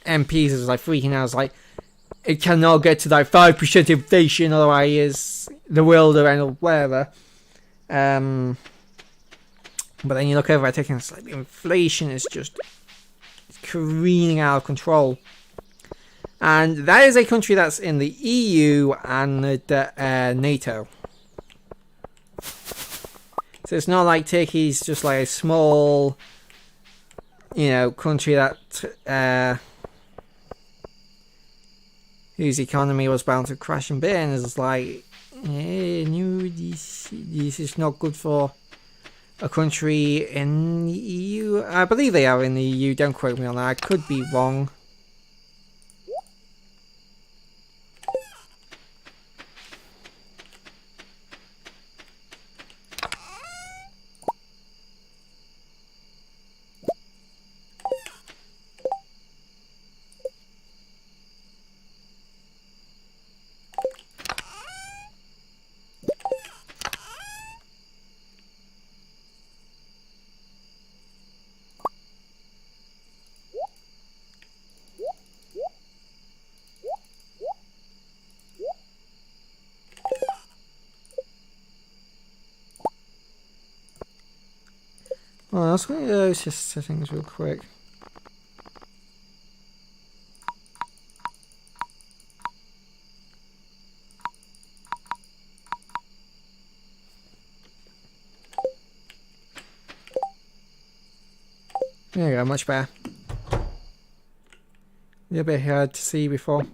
MPs is like freaking out. It's like, it cannot get to like 5% inflation, otherwise the world will end or whatever. But then you look over at it and it's like, the inflation is just careening out of control. And that is a country that's in the EU and NATO. So it's not like Turkey's just like a small, country that whose economy was bound to crash and burn. It's like, no, this is not good for a country in the EU. I believe they are in the EU, don't quote me on that, I could be wrong. Oh, let's go to those just settings real quick. There you go, much better. A little bit hard to see before.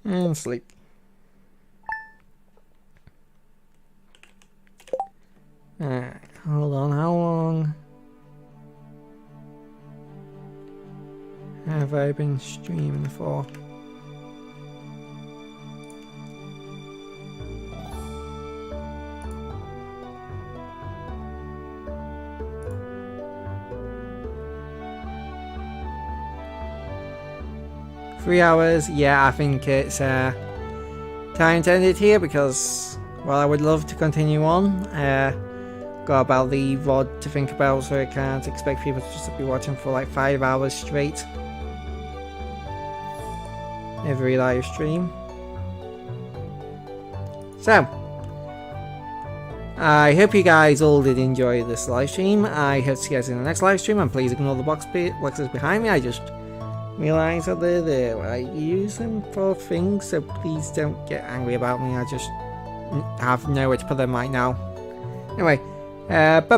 And sleep. Alright, hold on, how long have I been streaming for? $3, yeah, I think it's time to end it here because, well, I would love to continue on. Got about the VOD to think about, so I can't expect people to just be watching for like 5 hours straight. Every live stream. So, I hope you guys all did enjoy this live stream. I hope to see you guys in the next live stream, and please ignore the boxes behind me. I just realize that they're there. I use them for things, so please don't get angry about me. I just have nowhere to put them right now. Anyway, bye bye.